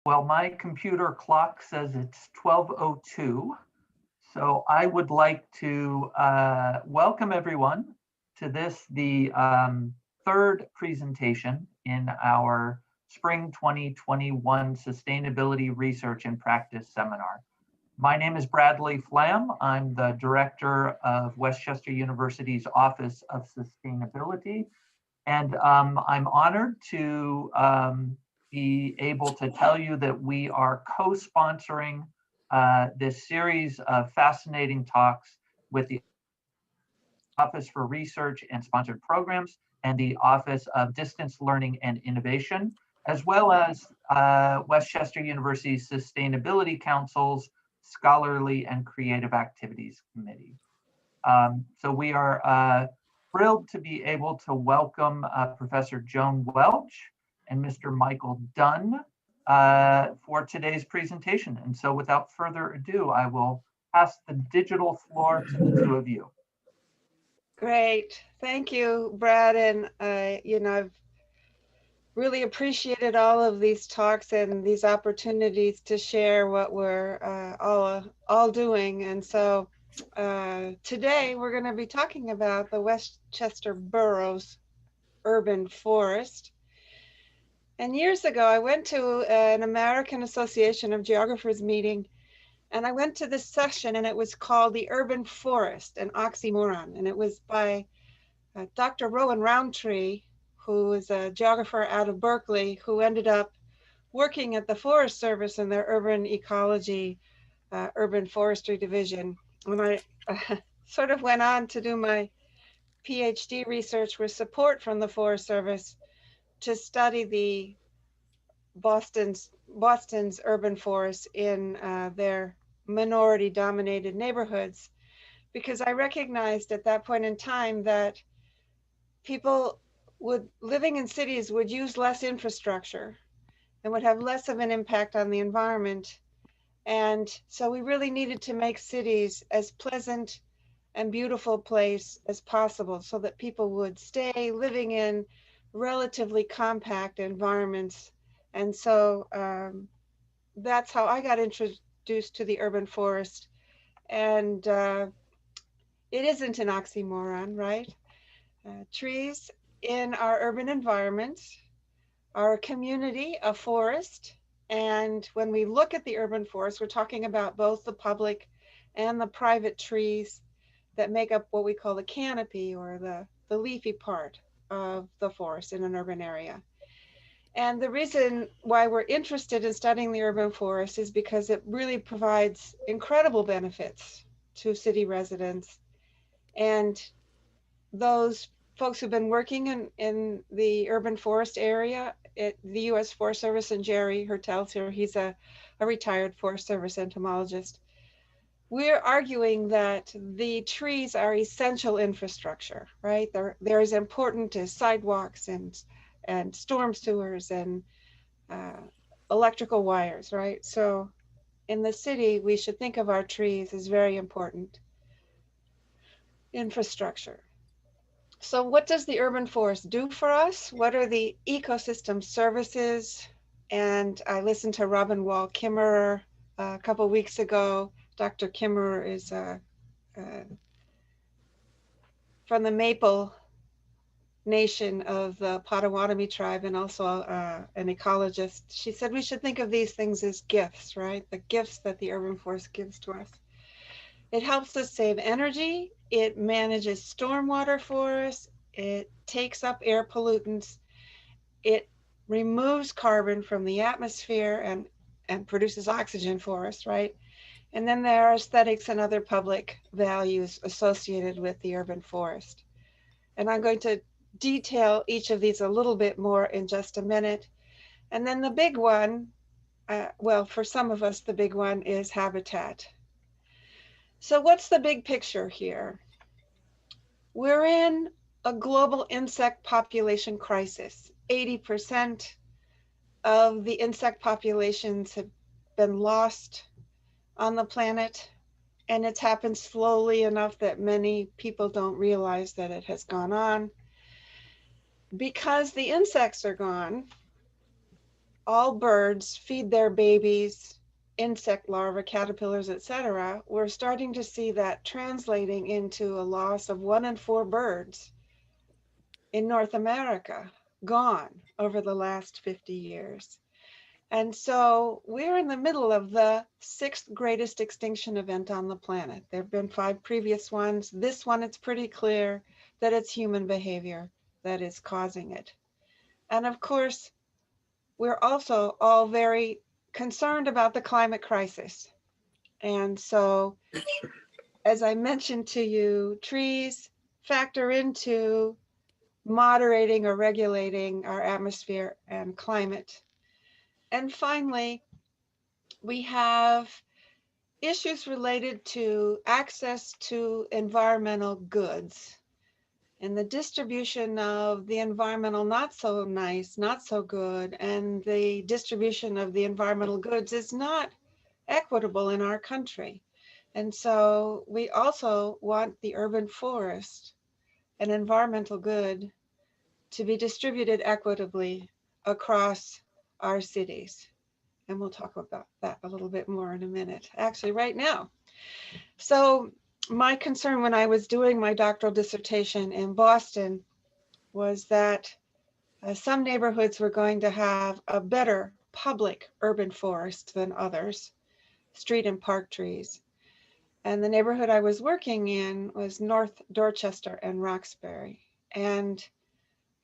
Well, my computer clock says it's 12:02. So I would like to welcome everyone to the third presentation in our Spring 2021 Sustainability Research and Practice Seminar. My name is Bradley Flam. I'm the director of Westchester University's Office of Sustainability. And I'm honored to be able to tell you that we are co-sponsoring this series of fascinating talks with the Office for Research and Sponsored Programs and the Office of Distance Learning and Innovation, as well as Westchester University's Sustainability Council's Scholarly and Creative Activities Committee. So we are thrilled to be able to welcome Professor Joan Welch and Mr. Michael Dunn for today's presentation. And so without further ado, I will pass the digital floor to the two of you. Great, thank you, Brad. And I've really appreciated all of these talks and these opportunities to share what we're all doing. And so today we're going to be talking about the Westchester Borough's urban forest. And years ago, I went to an American Association of Geographers meeting, and I went to this session, and it was called The Urban Forest, an Oxymoron. And it was by Dr. Rowan Roundtree, who is a geographer out of Berkeley, who ended up working at the Forest Service in their urban ecology, urban forestry division. When I sort of went on to do my PhD research with support from the Forest Service to study the Boston's urban forests in their minority dominated neighborhoods, because I recognized at that point in time that people living in cities would use less infrastructure and would have less of an impact on the environment. And so we really needed to make cities as pleasant and beautiful place as possible so that people would stay living in relatively compact environments. And so that's how I got introduced to the urban forest. And it isn't an oxymoron, right? Trees in our urban environment are a community, a forest. And when we look at the urban forest, we're talking about both the public and the private trees that make up what we call the canopy, or the leafy part of the forest in an urban area. And the reason why we're interested in studying the urban forest is because it really provides incredible benefits to city residents. And those folks who've been working in the urban forest area at the U.S. Forest Service, and Jerry Hertel's here, he's a retired Forest Service entomologist. We're arguing that the trees are essential infrastructure, right? They're as important as sidewalks and storm sewers and electrical wires, right? So in the city, we should think of our trees as very important infrastructure. So what does the urban forest do for us? What are the ecosystem services? And I listened to Robin Wall Kimmerer a couple of weeks ago. Dr. Kimmerer is from the Maple Nation of the Potawatomi tribe, and also an ecologist. She said we should think of these things as gifts, right? The gifts that the urban forest gives to us. It helps us save energy. It manages stormwater for us. It takes up air pollutants. It removes carbon from the atmosphere and produces oxygen for us, right? And then there are aesthetics and other public values associated with the urban forest. And I'm going to detail each of these a little bit more in just a minute. And then the big one, well, for some of us, the big one is habitat. So what's the big picture here? We're in a global insect population crisis. 80% of the insect populations have been lost on the planet, and it's happened slowly enough that many people don't realize that it has gone on. Because the insects are gone, all birds feed their babies insect larvae, caterpillars, etc., we're starting to see that translating into a loss of 1 in 4 birds in North America gone over the last 50 years. And so we're in the middle of the 6th greatest extinction event on the planet. There have been 5 previous ones. This one, it's pretty clear that it's human behavior that is causing it. And of course, we're also all very concerned about the climate crisis. And so, as I mentioned to you, trees factor into moderating or regulating our atmosphere and climate. And finally, we have issues related to access to environmental goods and the distribution of the environmental not so nice, not so good, and the distribution of the environmental goods is not equitable in our country. And so we also want the urban forest, an environmental good, to be distributed equitably across our cities. And we'll talk about that a little bit more in a minute, actually right now. So my concern when I was doing my doctoral dissertation in Boston was that some neighborhoods were going to have a better public urban forest than others, street and park trees. And the neighborhood I was working in was North Dorchester and Roxbury. And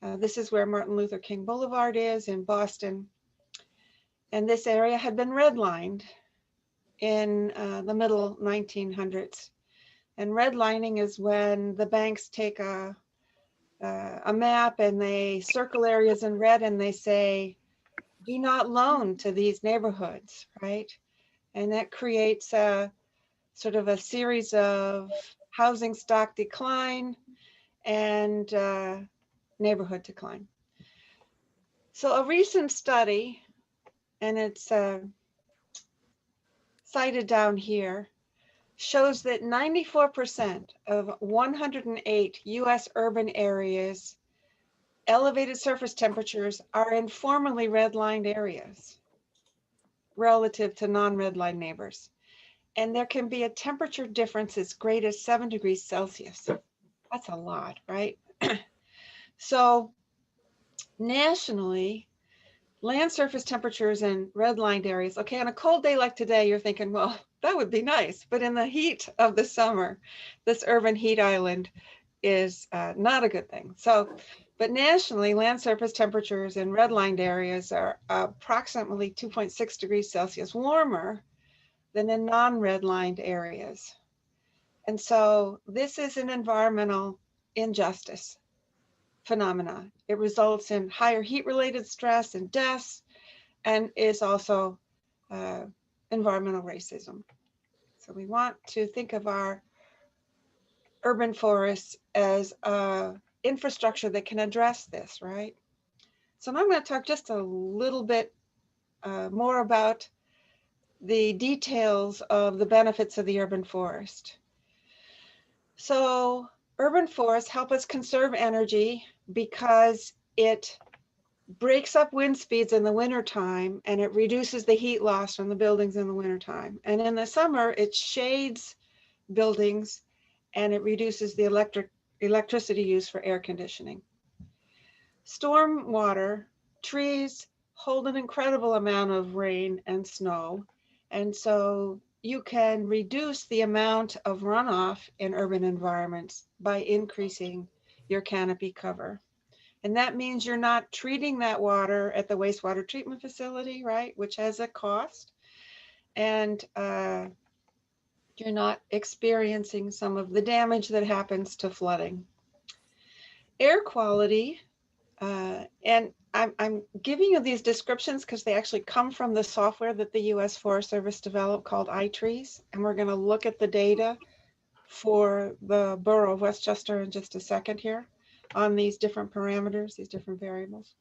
this is where Martin Luther King Boulevard is in Boston. And this area had been redlined in the middle 1900s. And redlining is when the banks take a map and they circle areas in red and they say, do not loan to these neighborhoods, right? And that creates a sort of a series of housing stock decline and neighborhood decline. So a recent study, and it's cited down here, shows that 94% of 108 US urban areas, elevated surface temperatures are in formerly redlined areas relative to non-redlined neighbors. And there can be a temperature difference as great as 7 degrees Celsius. That's a lot, right? So nationally, land surface temperatures in redlined areas, okay, on a cold day like today, you're thinking, well, that would be nice. But in the heat of the summer, this urban heat island is not a good thing. So, but nationally, land surface temperatures in redlined areas are approximately 2.6 degrees Celsius warmer than in non-redlined areas. And so this is an environmental injustice phenomena. It results in higher heat-related stress and deaths, and is also environmental racism. So we want to think of our urban forests as infrastructure that can address this, right? So now I'm going to talk just a little bit more about the details of the benefits of the urban forest. So urban forests help us conserve energy because it breaks up wind speeds in the wintertime and it reduces the heat loss from the buildings in the wintertime. And in the summer, it shades buildings and it reduces the electricity use for air conditioning. Storm water, trees hold an incredible amount of rain and snow. And so you can reduce the amount of runoff in urban environments by increasing your canopy cover. And that means you're not treating that water at the wastewater treatment facility, right? Which has a cost. And you're not experiencing some of the damage that happens to flooding. Air quality, and I'm giving you these descriptions because they actually come from the software that the US Forest Service developed called iTrees. And we're going to look at the data for the Borough of Westchester in just a second here on these different parameters, these different variables.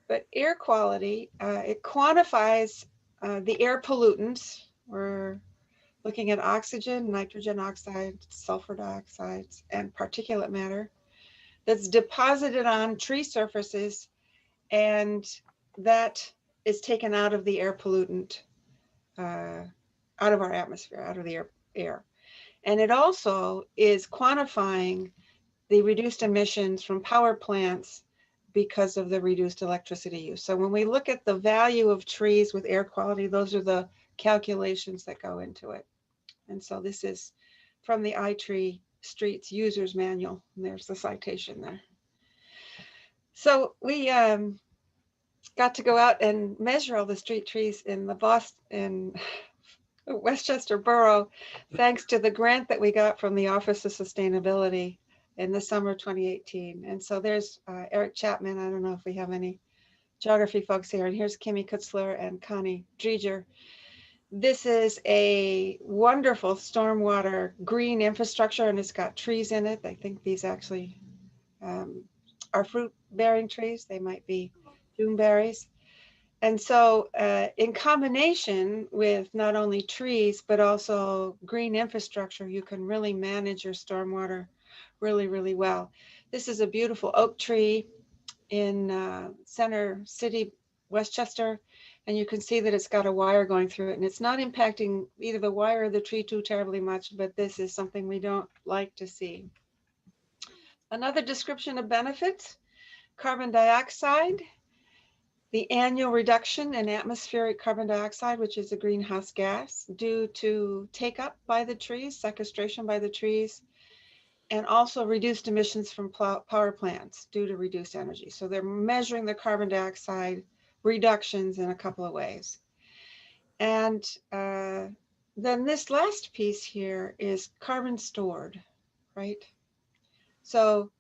But air quality, it quantifies the air pollutants. We're looking at oxygen, nitrogen oxides, sulfur dioxides, and particulate matter that's deposited on tree surfaces, and that is taken out of the air pollutant, out of our atmosphere, out of the air. And it also is quantifying the reduced emissions from power plants because of the reduced electricity use. So when we look at the value of trees with air quality, those are the calculations that go into it. And so this is from the iTree Streets User's Manual. And there's the citation there. So we got to go out and measure all the street trees in in Westchester Borough, thanks to the grant that we got from the Office of Sustainability in the summer of 2018. And so there's Eric Chapman. I don't know if we have any geography folks here. And here's Kimmy Kutzler and Connie Dreger. This is a wonderful stormwater green infrastructure, and it's got trees in it. I think these actually are fruit-bearing trees. They might be Juneberries. And so in combination with not only trees, but also green infrastructure, you can really manage your stormwater really, really well. This is a beautiful oak tree in Center City, Westchester. And you can see that it's got a wire going through it, and it's not impacting either the wire or the tree too terribly much, but this is something we don't like to see. Another description of benefits, carbon dioxide. The annual reduction in atmospheric carbon dioxide, which is a greenhouse gas, due to take up by the trees, sequestration by the trees, and also reduced emissions from power plants due to reduced energy. So they're measuring the carbon dioxide reductions in a couple of ways. And then this last piece here is carbon stored, right? So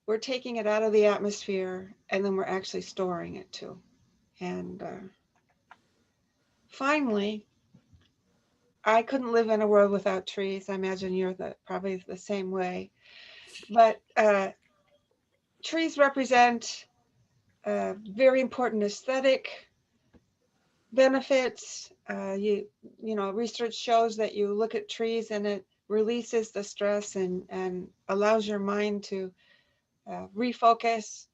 we're taking it out of the atmosphere, and then we're actually storing it too. And finally, I couldn't live in a world without trees. I imagine you're probably the same way. But trees represent very important aesthetic benefits. You know, research shows that you look at trees and it releases the stress and allows your mind to refocus.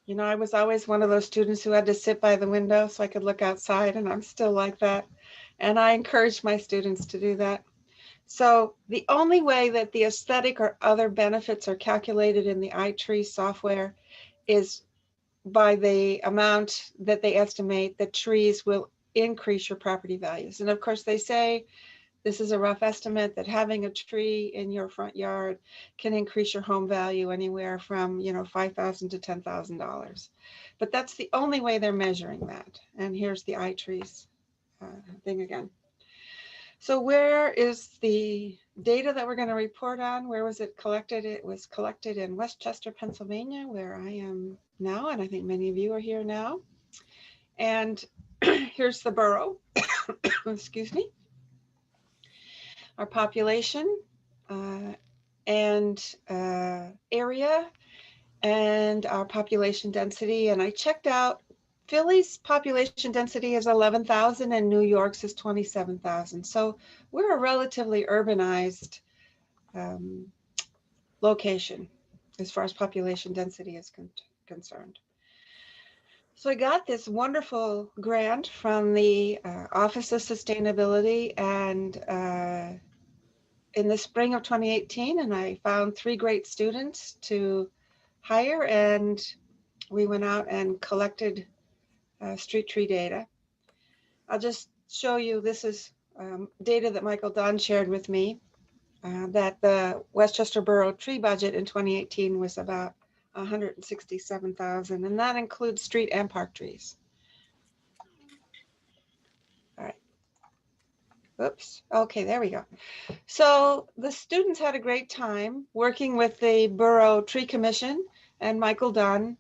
You know, I was always one of those students who had to sit by the window so I could look outside, and I'm still like that. And I encourage my students to do that. So the only way that the aesthetic or other benefits are calculated in the iTree software is by the amount that they estimate that trees will increase your property values. And of course they say, this is a rough estimate, that having a tree in your front yard can increase your home value anywhere from, you know, $5,000 to $10,000. But that's the only way they're measuring that. And here's the iTrees thing again. So where is the data that we're going to report on? Where was it collected? It was collected in Westchester, Pennsylvania, where I am now, and I think many of you are here now. And here's the borough, excuse me. Our population and area and our population density. And I checked out Philly's population density is 11,000 and New York's is 27,000. So we're a relatively urbanized location as far as population density is concerned. So I got this wonderful grant from the Office of Sustainability and in the spring of 2018, and I found 3 great students to hire, and we went out and collected street tree data. I'll just show you, this is data that Michael Dunn shared with me, that the Westchester Borough tree budget in 2018 was about 167,000, and that includes street and park trees. All right. Oops. Okay, there we go. So the students had a great time working with the Borough Tree Commission and Michael Dunn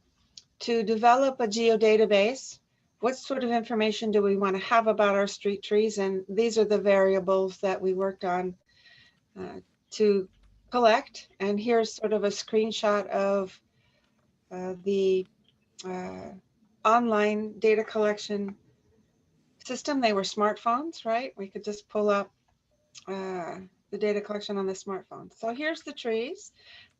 to develop a geodatabase. What sort of information do we want to have about our street trees? And these are the variables that we worked on to collect. And here's sort of a screenshot of the online data collection system. They were smartphones, right? We could just pull up the data collection on the smartphone. So here's the trees.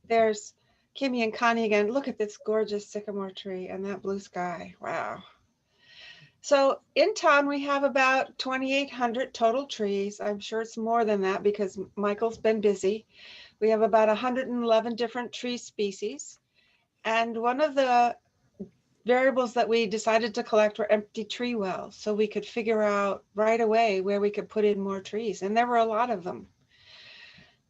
There's Kimmy and Connie again. Look at this gorgeous sycamore tree and that blue sky. Wow. So in town, we have about 2,800 total trees. I'm sure it's more than that because Michael's been busy. We have about 111 different tree species. And one of the variables that we decided to collect were empty tree wells, so we could figure out right away where we could put in more trees. And there were a lot of them.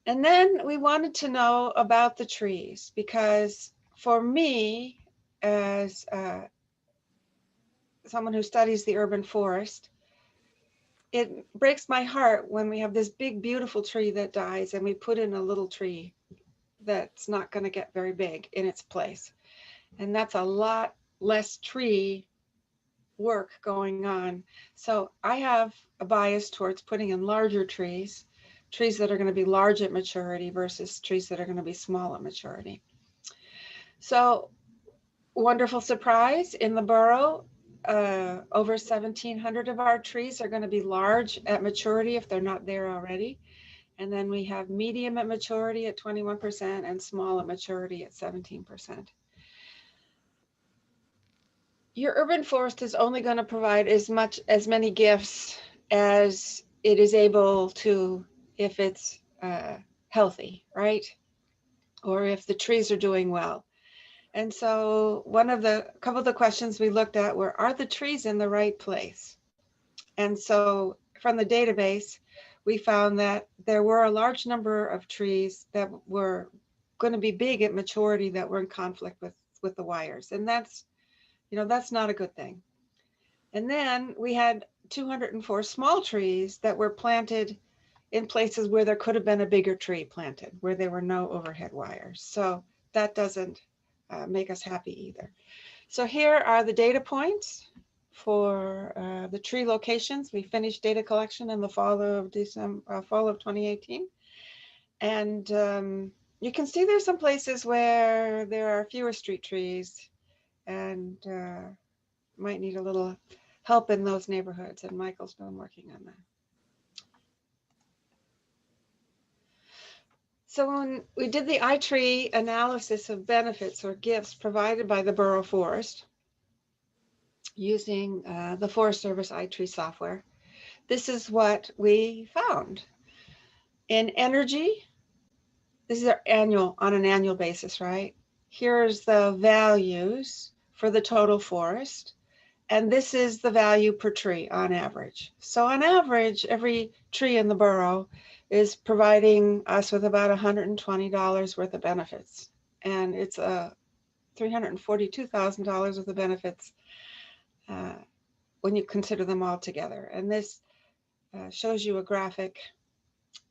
And then we wanted to know about the trees because for me, as someone who studies the urban forest, it breaks my heart when we have this big, beautiful tree that dies and we put in a little tree that's not going to get very big in its place. And that's a lot less tree work going on. So I have a bias towards putting in larger trees, trees that are going to be large at maturity versus trees that are going to be small at maturity. So wonderful surprise in the borough. Over 1,700 of our trees are going to be large at maturity if they're not there already. And then we have medium at maturity at 21% and small at maturity at 17%. Your urban forest is only going to provide as many gifts as it is able to if it's healthy, right? Or if the trees are doing well. And so a couple of the questions we looked at were, are the trees in the right place? And so from the database, we found that there were a large number of trees that were going to be big at maturity that were in conflict with the wires. And that's not a good thing. And then we had 204 small trees that were planted in places where there could have been a bigger tree planted, where there were no overhead wires. So that doesn't make us happy either. So here are the data points for the tree locations. We finished data collection in the fall of 2018. And you can see there's some places where there are fewer street trees and might need a little help in those neighborhoods, and Michael's been working on that. So when we did the iTree analysis of benefits or gifts provided by the Borough Forest using the Forest Service iTree software, this is what we found. In energy, this is on an annual basis, right? Here's the values for the total forest. And this is the value per tree on average. So on average, every tree in the borough is providing us with about $120 worth of benefits. And it's $342,000 worth of benefits when you consider them all together. And this shows you a graphic.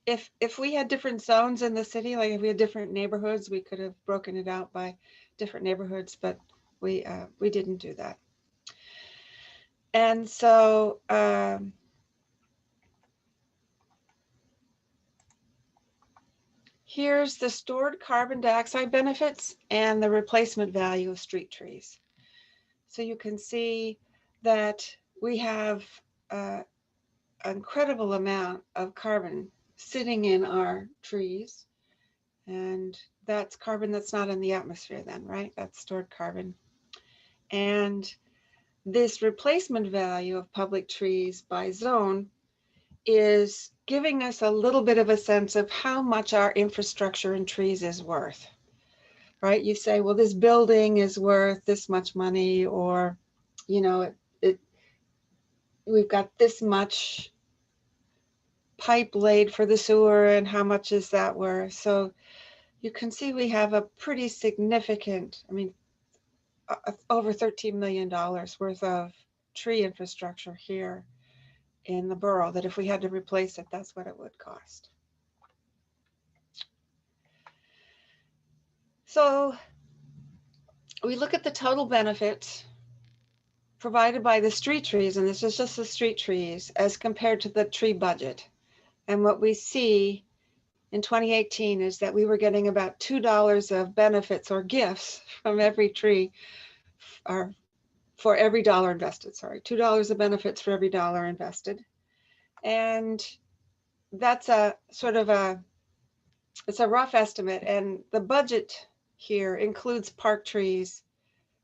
If we had different zones in the city, like if we had different neighborhoods, we could have broken it out by different neighborhoods, but we didn't do that. And so here's the stored carbon dioxide benefits and the replacement value of street trees. So you can see that we have an incredible amount of carbon sitting in our trees. And that's carbon that's not in the atmosphere then, right? That's stored carbon. And this replacement value of public trees by zone is giving us a little bit of a sense of how much our infrastructure in trees is worth, right? You say, well, this building is worth this much money, or, we've got this much pipe laid for the sewer, and how much is that worth? So you can see we have a pretty significant, over $13 million worth of tree infrastructure here in the borough, that if we had to replace it, that's what it would cost. So we look at the total benefits provided by the street trees, and this is just the street trees, as compared to the tree budget. And what we see in 2018 is that we were getting about $2 of benefits or gifts from every tree, or for every dollar invested, $2 of benefits for every dollar invested. And that's it's a rough estimate. And the budget here includes park trees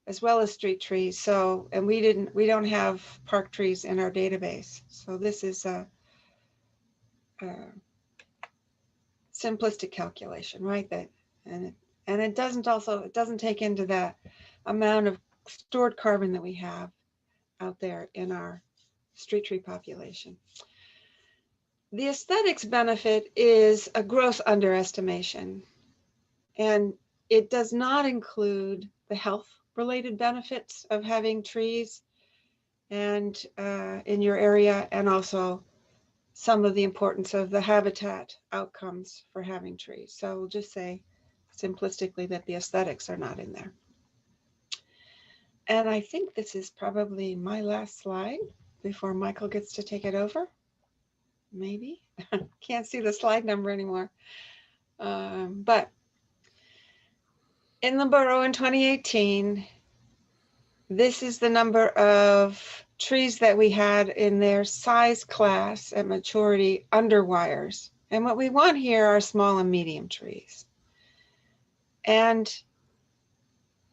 as well as street trees. So, and we don't have park trees in our database. So this is a simplistic calculation, right? And it doesn't take into that amount of stored carbon that we have out there in our street tree population. The aesthetics benefit is a gross underestimation, and it does not include the health related benefits of having trees and in your area, and also some of the importance of the habitat outcomes for having trees. So we'll just say simplistically that the aesthetics are not in there. And I think this is probably my last slide before Michael gets to take it over. Maybe. Can't see the slide number anymore. But in the borough in 2018, this is the number of trees that we had in their size class at maturity under wires. And what we want here are small and medium trees. And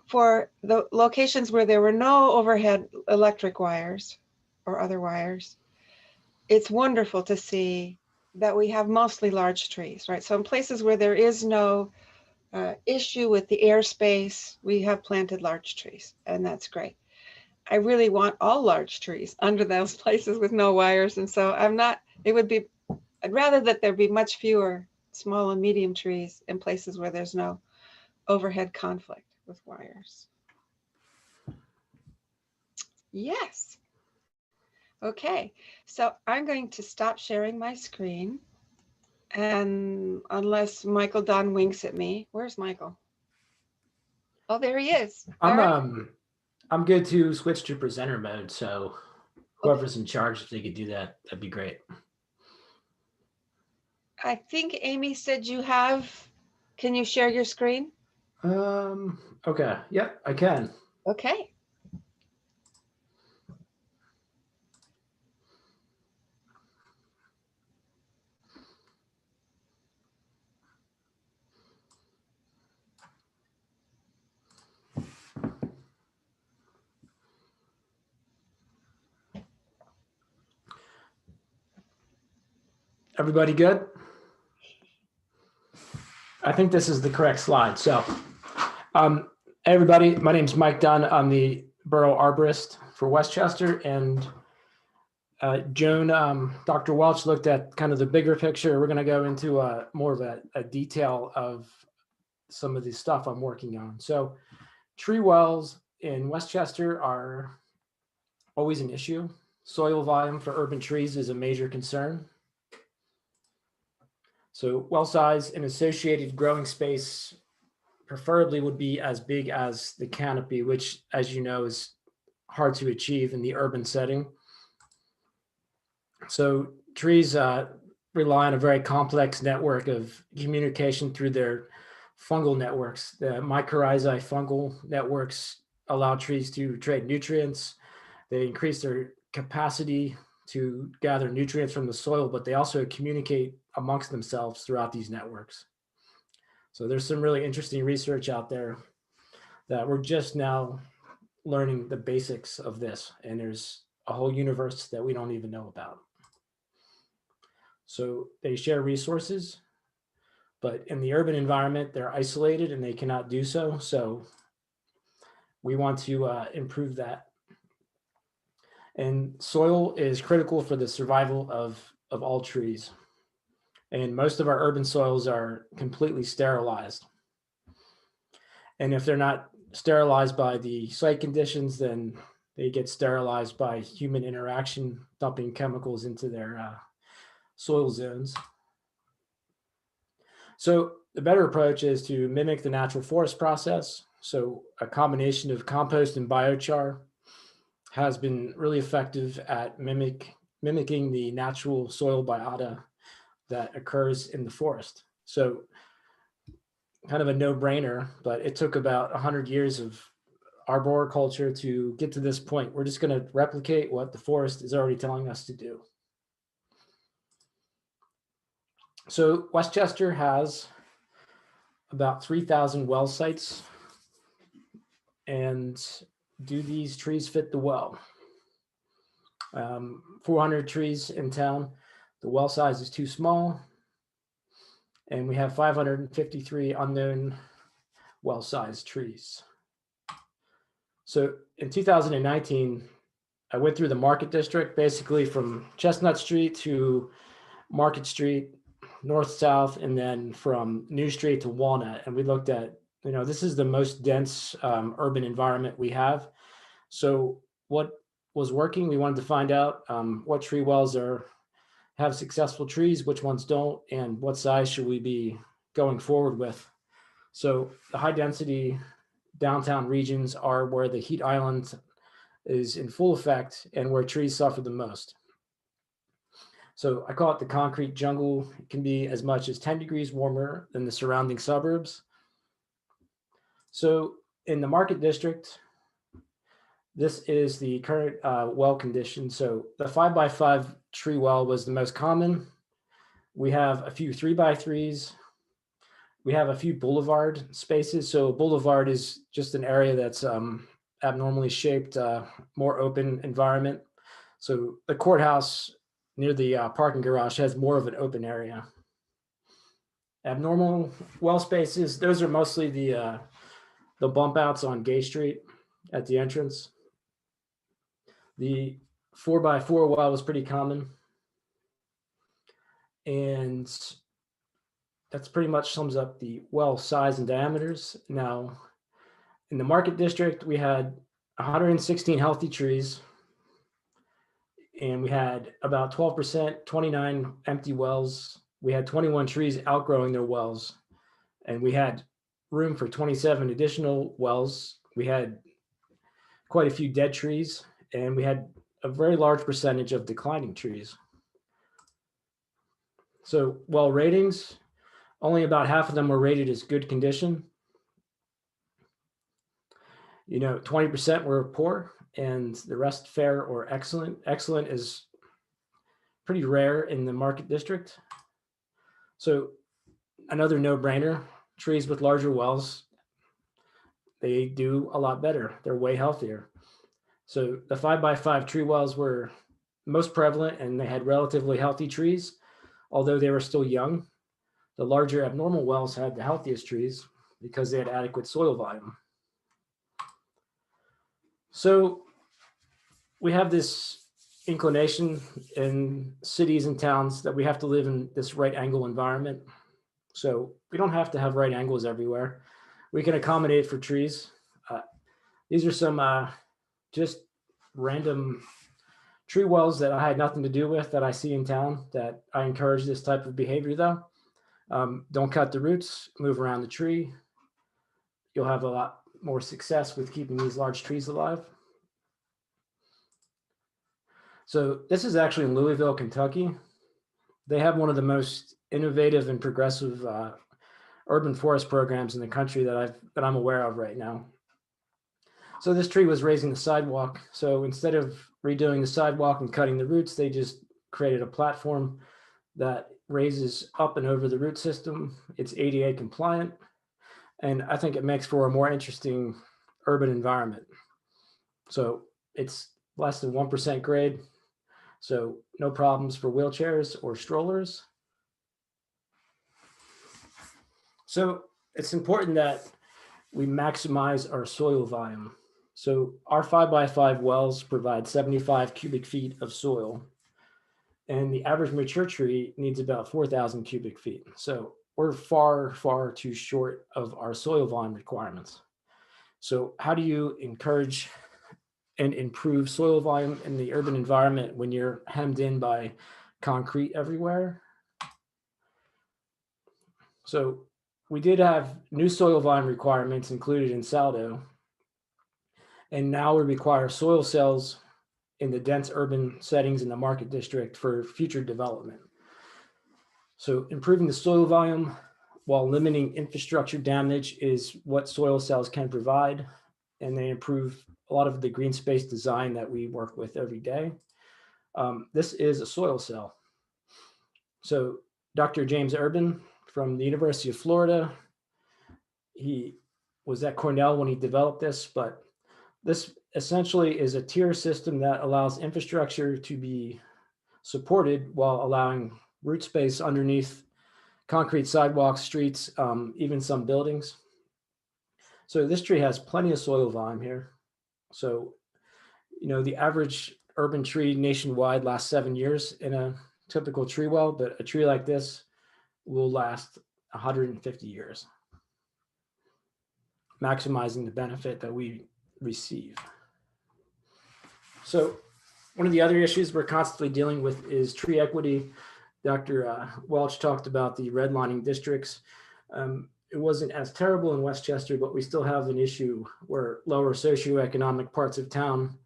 for the locations where there were no overhead electric wires or other wires, it's wonderful to see that we have mostly large trees, right? So in places where there is no issue with the airspace, we have planted large trees, and that's great. I really want all large trees under those places with no wires. And so I'd rather that there be much fewer small and medium trees in places where there's no overhead conflict with wires. Yes. Okay, so I'm going to stop sharing my screen. And unless Michael Dunn winks at me, where's Michael? Oh, there he is. All right. I'm good to switch to presenter mode. So whoever's in charge, if they could do that, that'd be great. I think Amy said can you share your screen? Okay. Yep, I can. Okay. Everybody good? I think this is the correct slide. So, everybody, my name is Mike Dunn. I'm the Borough Arborist for Westchester, and Joan, Dr. Welch looked at kind of the bigger picture. We're going to go into more of a detail of some of the stuff I'm working on. So, tree wells in Westchester are always an issue. Soil volume for urban trees is a major concern. So well size and associated growing space preferably would be as big as the canopy, which, as you know, is hard to achieve in the urban setting. So trees rely on a very complex network of communication through their fungal networks. The mycorrhizae fungal networks allow trees to trade nutrients. They increase their capacity to gather nutrients from the soil, but they also communicate amongst themselves throughout these networks. So there's some really interesting research out there that we're just now learning the basics of this, and there's a whole universe that we don't even know about. So they share resources, but in the urban environment, they're isolated and they cannot do so. So we want to improve that. And soil is critical for the survival of all trees. And most of our urban soils are completely sterilized. And if they're not sterilized by the site conditions, then they get sterilized by human interaction, dumping chemicals into their soil zones. So the better approach is to mimic the natural forest process. So a combination of compost and biochar has been really effective at mimicking the natural soil biota that occurs in the forest. So kind of a no-brainer, but it took about 100 years of arboriculture to get to this point. We're just going to replicate what the forest is already telling us to do. So Westchester has about 3,000 well sites, and do these trees fit the well? 400 trees in town. The well size is too small. And we have 553 unknown well-sized trees. So in 2019, I went through the Market District, basically from Chestnut Street to Market Street, north-south, and then from New Street to Walnut. And we looked at, this is the most dense urban environment we have. So what was working, we wanted to find out what tree wells have successful trees, which ones don't, and what size should we be going forward with. So the high density downtown regions are where the heat island is in full effect and where trees suffer the most. So I call it the concrete jungle. It can be as much as 10 degrees warmer than the surrounding suburbs. So in the Market District, this is the current well condition. So the 5x5 tree well was the most common. We have a few 3x3s. We have a few boulevard spaces. So a boulevard is just an area that's abnormally shaped, more open environment. So the courthouse near the parking garage has more of an open area. Abnormal well spaces, those are mostly the bump outs on Gay Street at the entrance. The 4x4 well was pretty common. And that's pretty much sums up the well size and diameters. Now, in the Market District, we had 116 healthy trees, and we had about 12%, 29 empty wells. We had 21 trees outgrowing their wells, and we had room for 27 additional wells. We had quite a few dead trees, and we had a very large percentage of declining trees. So well ratings, only about half of them were rated as good condition. 20% were poor, and the rest fair or excellent. Excellent is pretty rare in the Market District. So another no-brainer, trees with larger wells, they do a lot better. They're way healthier. So the 5x5 tree wells were most prevalent, and they had relatively healthy trees, although they were still young. The larger abnormal wells had the healthiest trees because they had adequate soil volume. So we have this inclination in cities and towns that we have to live in this right angle environment. So we don't have to have right angles everywhere. We can accommodate for trees. These are some just random tree wells that I had nothing to do with that I see in town that I encourage this type of behavior though. Don't cut the roots, move around the tree. You'll have a lot more success with keeping these large trees alive. So this is actually in Louisville, Kentucky. They have one of the most innovative and progressive urban forest programs in the country that I'm aware of right now. So this tree was raising the sidewalk. So instead of redoing the sidewalk and cutting the roots, they just created a platform that raises up and over the root system. It's ADA compliant. And I think it makes for a more interesting urban environment. So it's less than 1% grade. So no problems for wheelchairs or strollers. So it's important that we maximize our soil volume. So our 5x5 wells provide 75 cubic feet of soil, and the average mature tree needs about 4,000 cubic feet. So we're far, far too short of our soil volume requirements. So how do you encourage and improve soil volume in the urban environment when you're hemmed in by concrete everywhere? So we did have new soil volume requirements included in Saldo, and now we require soil cells in the dense urban settings in the Market District for future development. So improving the soil volume while limiting infrastructure damage is what soil cells can provide, and they improve a lot of the green space design that we work with every day. This is a soil cell. So Dr. James Urban from the University of Florida, he was at Cornell when he developed this, but this essentially is a tier system that allows infrastructure to be supported while allowing root space underneath concrete sidewalks, streets, even some buildings. So this tree has plenty of soil volume here. So, the average urban tree nationwide lasts 7 years in a typical tree well, but a tree like this will last 150 years, maximizing the benefit that we receive. So one of the other issues we're constantly dealing with is tree equity. Dr. Welch talked about the redlining districts. It wasn't as terrible in Westchester, but we still have an issue where lower socioeconomic parts of town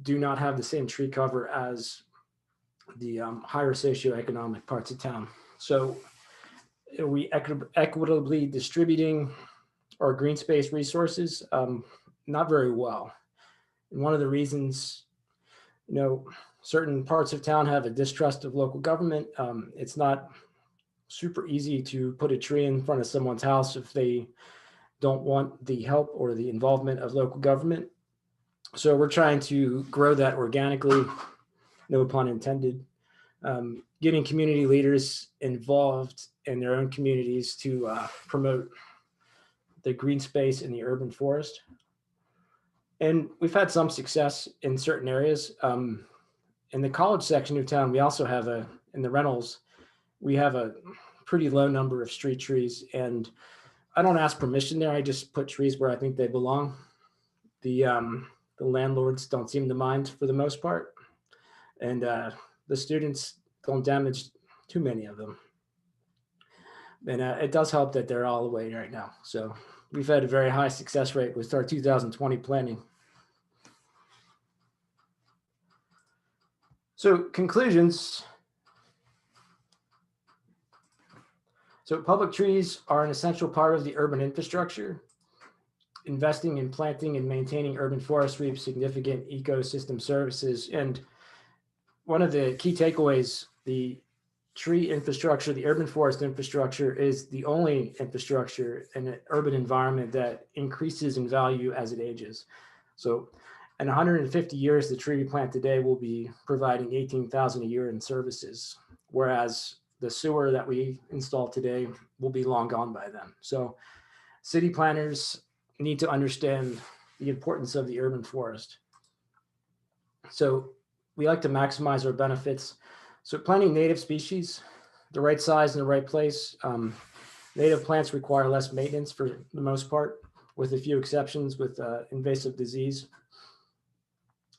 do not have the same tree cover as the higher socioeconomic parts of town. So are we equitably distributing our green space resources? Not very well. And one of the reasons, certain parts of town have a distrust of local government. It's not super easy to put a tree in front of someone's house if they don't want the help or the involvement of local government. So we're trying to grow that organically, no pun intended, getting community leaders involved in their own communities to promote the green space in the urban forest. And we've had some success in certain areas. In the college section of town, we also have in the rentals, we have a pretty low number of street trees, and I don't ask permission there. I just put trees where I think they belong. The landlords don't seem to mind for the most part, and the students don't damage too many of them. And it does help that they're all away right now. So we've had a very high success rate with our 2020 planning. So conclusions. So public trees are an essential part of the urban infrastructure. Investing in planting and maintaining urban forests reaps significant ecosystem services. And one of the key takeaways, the tree infrastructure, the urban forest infrastructure is the only infrastructure in an urban environment that increases in value as it ages. So in 150 years, the tree we plant today will be providing 18,000 a year in services, whereas the sewer that we install today will be long gone by then. So city planners need to understand the importance of the urban forest. So we like to maximize our benefits. So planting native species, the right size in the right place. Native plants require less maintenance for the most part, with a few exceptions with invasive disease.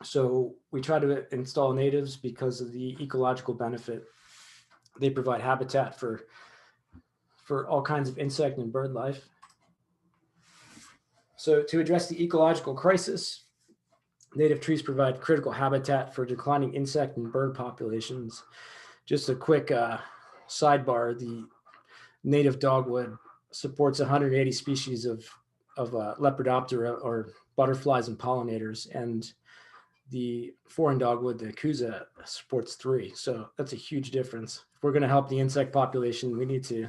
So we try to install natives because of the ecological benefit. They provide habitat for all kinds of insect and bird life. So to address the ecological crisis, native trees provide critical habitat for declining insect and bird populations. Just a quick sidebar, the native dogwood supports 180 species of Lepidoptera, or butterflies and pollinators, and the foreign dogwood, the Kuza, supports 3. So that's a huge difference. If we're going to help the insect population, we need to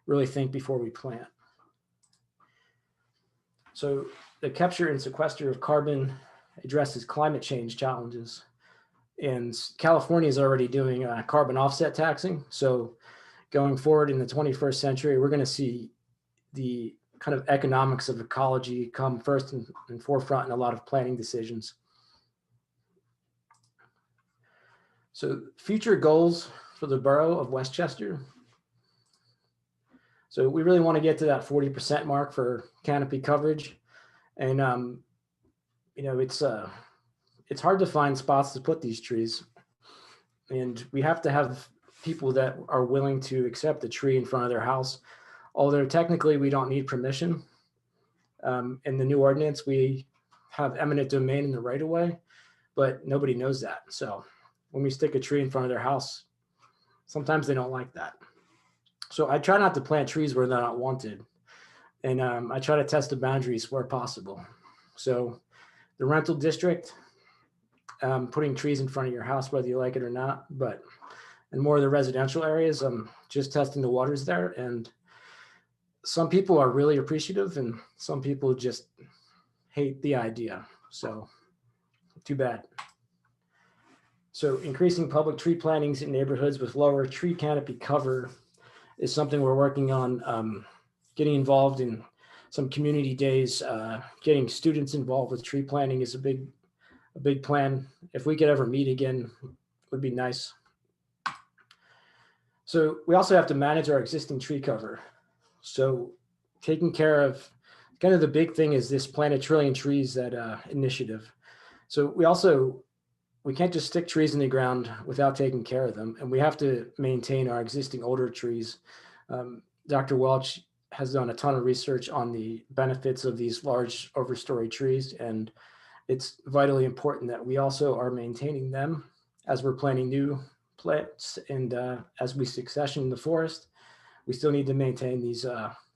really think before we plant. So the capture and sequester of carbon addresses climate change challenges. And California is already doing carbon offset taxing. So going forward in the 21st century, we're going to see the kind of economics of ecology come first and forefront in a lot of planning decisions. So future goals for the borough of Westchester. So we really want to get to that 40% mark for canopy coverage. And, it's hard to find spots to put these trees. And we have to have people that are willing to accept a tree in front of their house. Although technically we don't need permission. In the new ordinance, we have eminent domain in the right of way, but nobody knows that. So when we stick a tree in front of their house, sometimes they don't like that. So I try not to plant trees where they're not wanted. And I try to test the boundaries where possible. So the rental district, putting trees in front of your house, whether you like it or not, but in more of the residential areas, I'm just testing the waters there. And some people are really appreciative and some people just hate the idea. So too bad. So increasing public tree plantings in neighborhoods with lower tree canopy cover is something we're working on. Getting involved in some community days, getting students involved with tree planting is a big plan. If we could ever meet again, it would be nice. So we also have to manage our existing tree cover. So taking care of, kind of the big thing is this Plant a Trillion Trees, that initiative. So we can't just stick trees in the ground without taking care of them. And we have to maintain our existing older trees. Dr. Welch has done a ton of research on the benefits of these large overstory trees. And it's vitally important that we also are maintaining them as we're planting new plants. And as we succession the forest, we still need to maintain these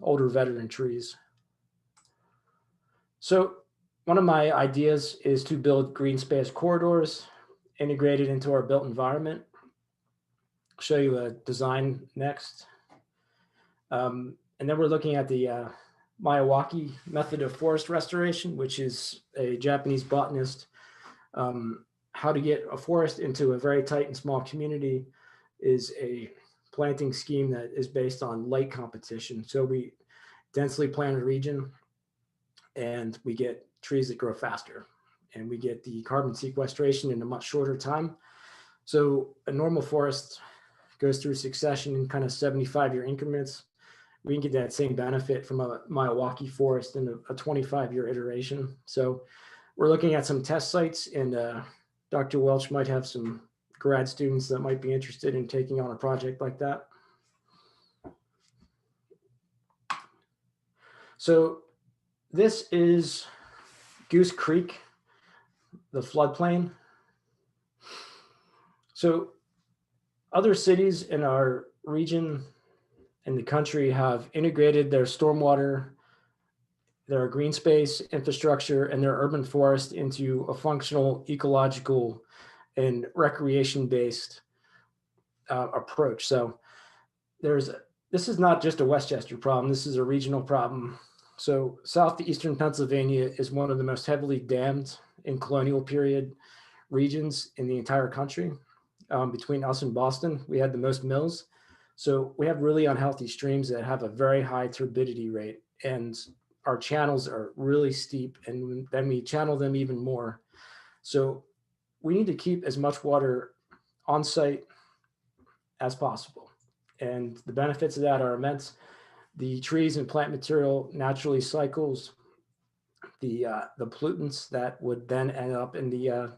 older veteran trees. So one of my ideas is to build green space corridors integrated into our built environment. I'll show you a design next. And then we're looking at the Miyawaki method of forest restoration, which is a Japanese botanist. How to get a forest into a very tight and small community is a planting scheme that is based on light competition. So we densely plant a region and we get trees that grow faster and we get the carbon sequestration in a much shorter time. So a normal forest goes through succession in kind of 75-year increments. We can get that same benefit from a Miyawaki forest in a 25-year iteration. So we're looking at some test sites, and Dr. Welch might have some grad students that might be interested in taking on a project like that. So this is Goose Creek, the floodplain. So other cities in our region in the country have integrated their stormwater, their green space infrastructure, and their urban forest into a functional, ecological, and recreation-based approach. So this is not just a Westchester problem, this is a regional problem. So southeastern Pennsylvania is one of the most heavily dammed in colonial period regions in the entire country. Between us and Boston, we had the most mills. So we have really unhealthy streams that have a very high turbidity rate, and our channels are really steep, and then we channel them even more. So we need to keep as much water on site as possible. And the benefits of that are immense. The trees and plant material naturally cycles the pollutants that would then end up in the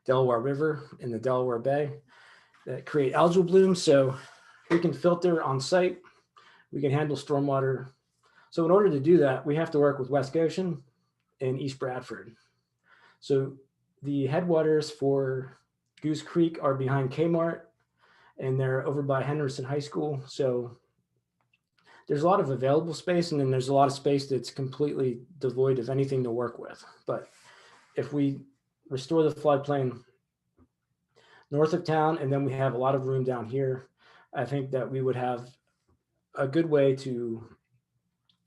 Delaware River, in the Delaware Bay, that create algal blooms. So we can filter on site, we can handle stormwater. So in order to do that, we have to work with West Goshen and East Bradford. So the headwaters for Goose Creek are behind Kmart, and they're over by Henderson High School. So there's a lot of available space, and then there's a lot of space that's completely devoid of anything to work with. But if we restore the floodplain north of town, and then we have a lot of room down here, I think that we would have a good way to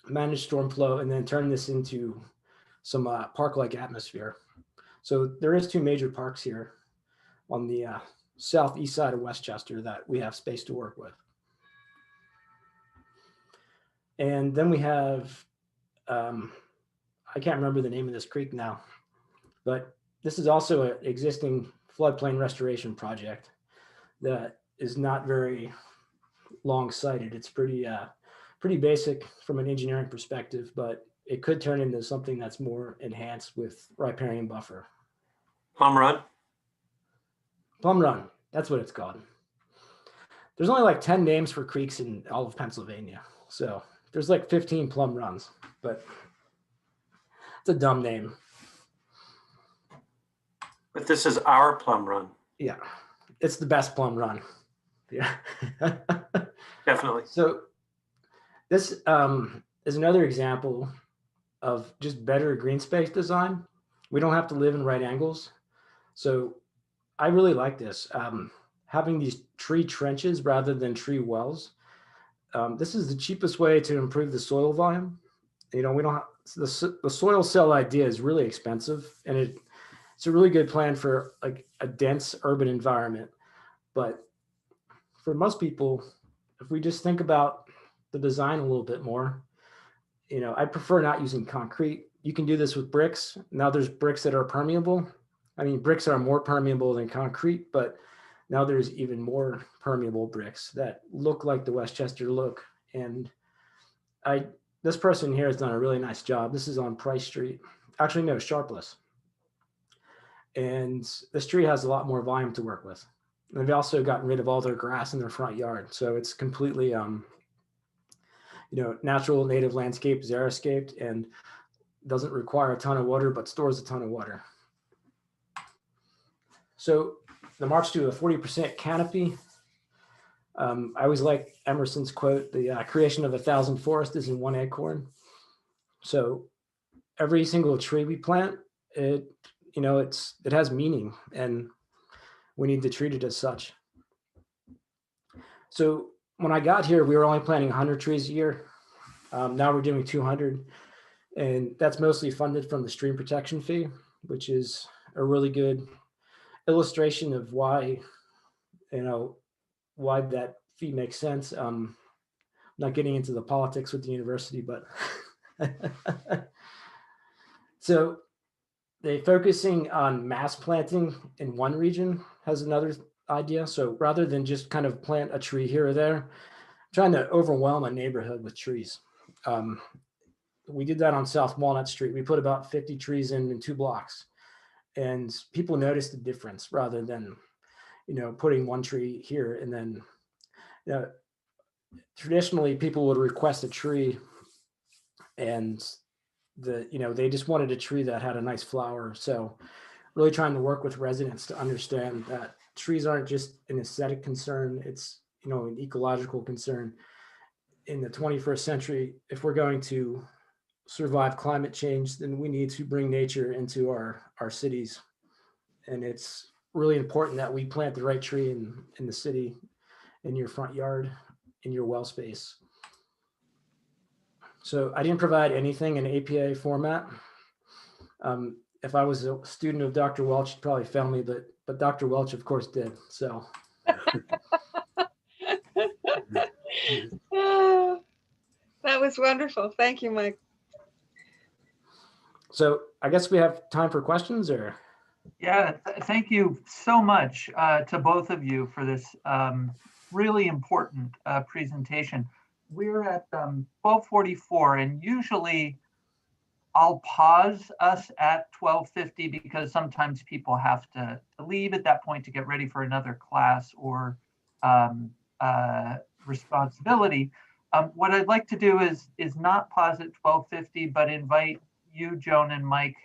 manage storm flow and then turn this into some park-like atmosphere. So there is 2 major parks here on the southeast side of Westchester that we have space to work with. And then we have, I can't remember the name of this creek now, but this is also an existing floodplain restoration project that is not very long-sighted. It's pretty basic from an engineering perspective, but it could turn into something that's more enhanced with riparian buffer. Plum Run? Plum Run, that's what it's called. There's only like 10 names for creeks in all of Pennsylvania. So there's like 15 Plum Runs, but it's a dumb name. But this is our Plum Run. Yeah, it's the best Plum Run. Yeah. Definitely. So this is another example of just better green space design. We don't have to live in right angles. So I really like this. Having these tree trenches rather than tree wells This is the cheapest way to improve the soil volume. We don't have, the soil cell idea is really expensive, and it's a really good plan for like a dense urban environment. But for most people, if we just think about the design a little bit more, I prefer not using concrete. You can do this with bricks. Now there's bricks that are permeable. I mean, bricks are more permeable than concrete, but now there's even more permeable bricks that look like the Westchester look. And this person here has done a really nice job. This is on Price Street. Actually, no, Sharpless. And the street has a lot more volume to work with. And they've also gotten rid of all their grass in their front yard. So it's completely, natural native landscape, xeriscaped, and doesn't require a ton of water, but stores a ton of water. So the march to a 40% canopy. I always like Emerson's quote, the creation of 1,000 forests is in one acorn. So every single tree we plant, it has meaning, and we need to treat it as such. So when I got here, we were only planting 100 trees a year. Now we're doing 200, and that's mostly funded from the stream protection fee, which is a really good illustration of why that fee makes sense. Not getting into the politics with the university, but so they focusing on mass planting in one region has another idea. So rather than just kind of plant a tree here or there, trying to overwhelm a neighborhood with trees. We did that on South Walnut Street. We put about 50 trees in 2 blocks, and people noticed the difference rather than, putting one tree here. And then, traditionally people would request a tree, and they just wanted a tree that had a nice flower. So really trying to work with residents to understand that trees aren't just an aesthetic concern. It's, an ecological concern. In the 21st century, if we're going to survive climate change, then we need to bring nature into our cities. And it's really important that we plant the right tree in the city, in your front yard, in your well space. So I didn't provide anything in APA format. If I was a student of Dr. Welch, you'd probably fail me, but Dr. Welch, of course, did. So. That was wonderful. Thank you, Mike. So I guess we have time for questions, or? Yeah, thank you so much to both of you for this really important presentation. We're at 12:44, and usually I'll pause us at 12:50 because sometimes people have to leave at that point to get ready for another class or responsibility. What I'd like to do is not pause at 12:50, but invite you, Joan and Mike,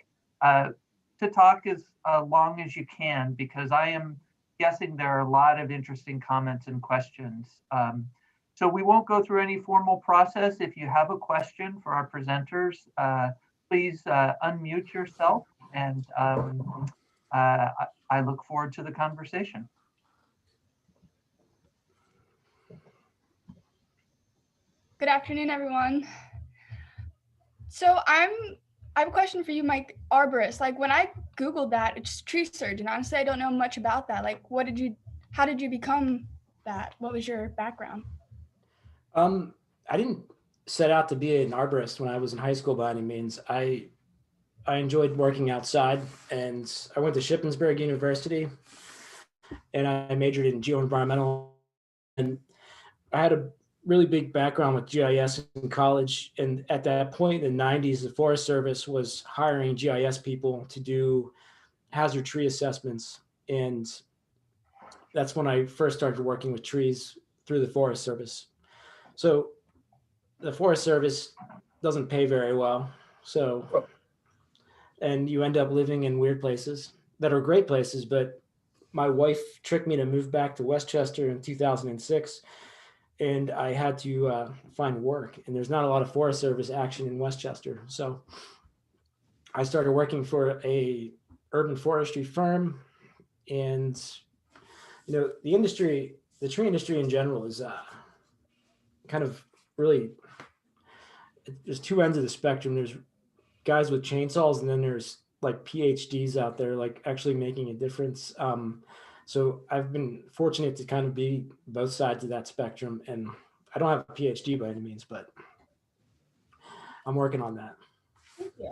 to talk as long as you can, because I am guessing there are a lot of interesting comments and questions. So we won't go through any formal process. If you have a question for our presenters, please unmute yourself, and I look forward to the conversation. Good afternoon, everyone. So I have a question for you, Mike, Arborist. Like when I Googled that, it's tree surgeon. Honestly, I don't know much about that. Like how did you become that? What was your background? I didn't set out to be an arborist when I was in high school by any means. I enjoyed working outside, and I went to Shippensburg University, and I majored in geoenvironmental, and I had a really big background with GIS in college. And at that point in the 90s, the Forest Service was hiring GIS people to do hazard tree assessments. And that's when I first started working with trees through the Forest Service. So the Forest Service doesn't pay very well. So, and you end up living in weird places that are great places, but my wife tricked me to move back to Westchester in 2006. And I had to find work, and there's not a lot of Forest Service action in Westchester. So I started working for a urban forestry firm, and the tree industry in general is kind of really, there's two ends of the spectrum. There's guys with chainsaws, and then there's like PhDs out there, like actually making a difference. So I've been fortunate to kind of be both sides of that spectrum, and I don't have a PhD by any means, but I'm working on that. Thank you.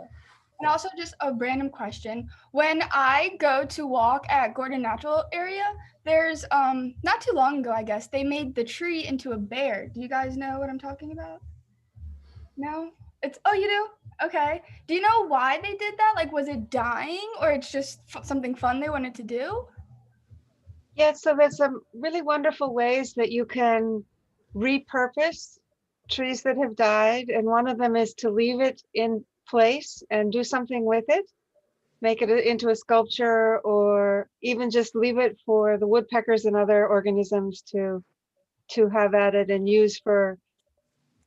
And also just a random question. When I go to walk at Gordon Natural area, there's not too long ago, I guess, they made the tree into a bear. Do you guys know what I'm talking about? No? Oh, you do? Okay. Do you know why they did that? Like, was it dying, or it's just something fun they wanted to do? Yeah, so there's some really wonderful ways that you can repurpose trees that have died. And one of them is to leave it in place and do something with it, make it into a sculpture, or even just leave it for the woodpeckers and other organisms to have at it and use for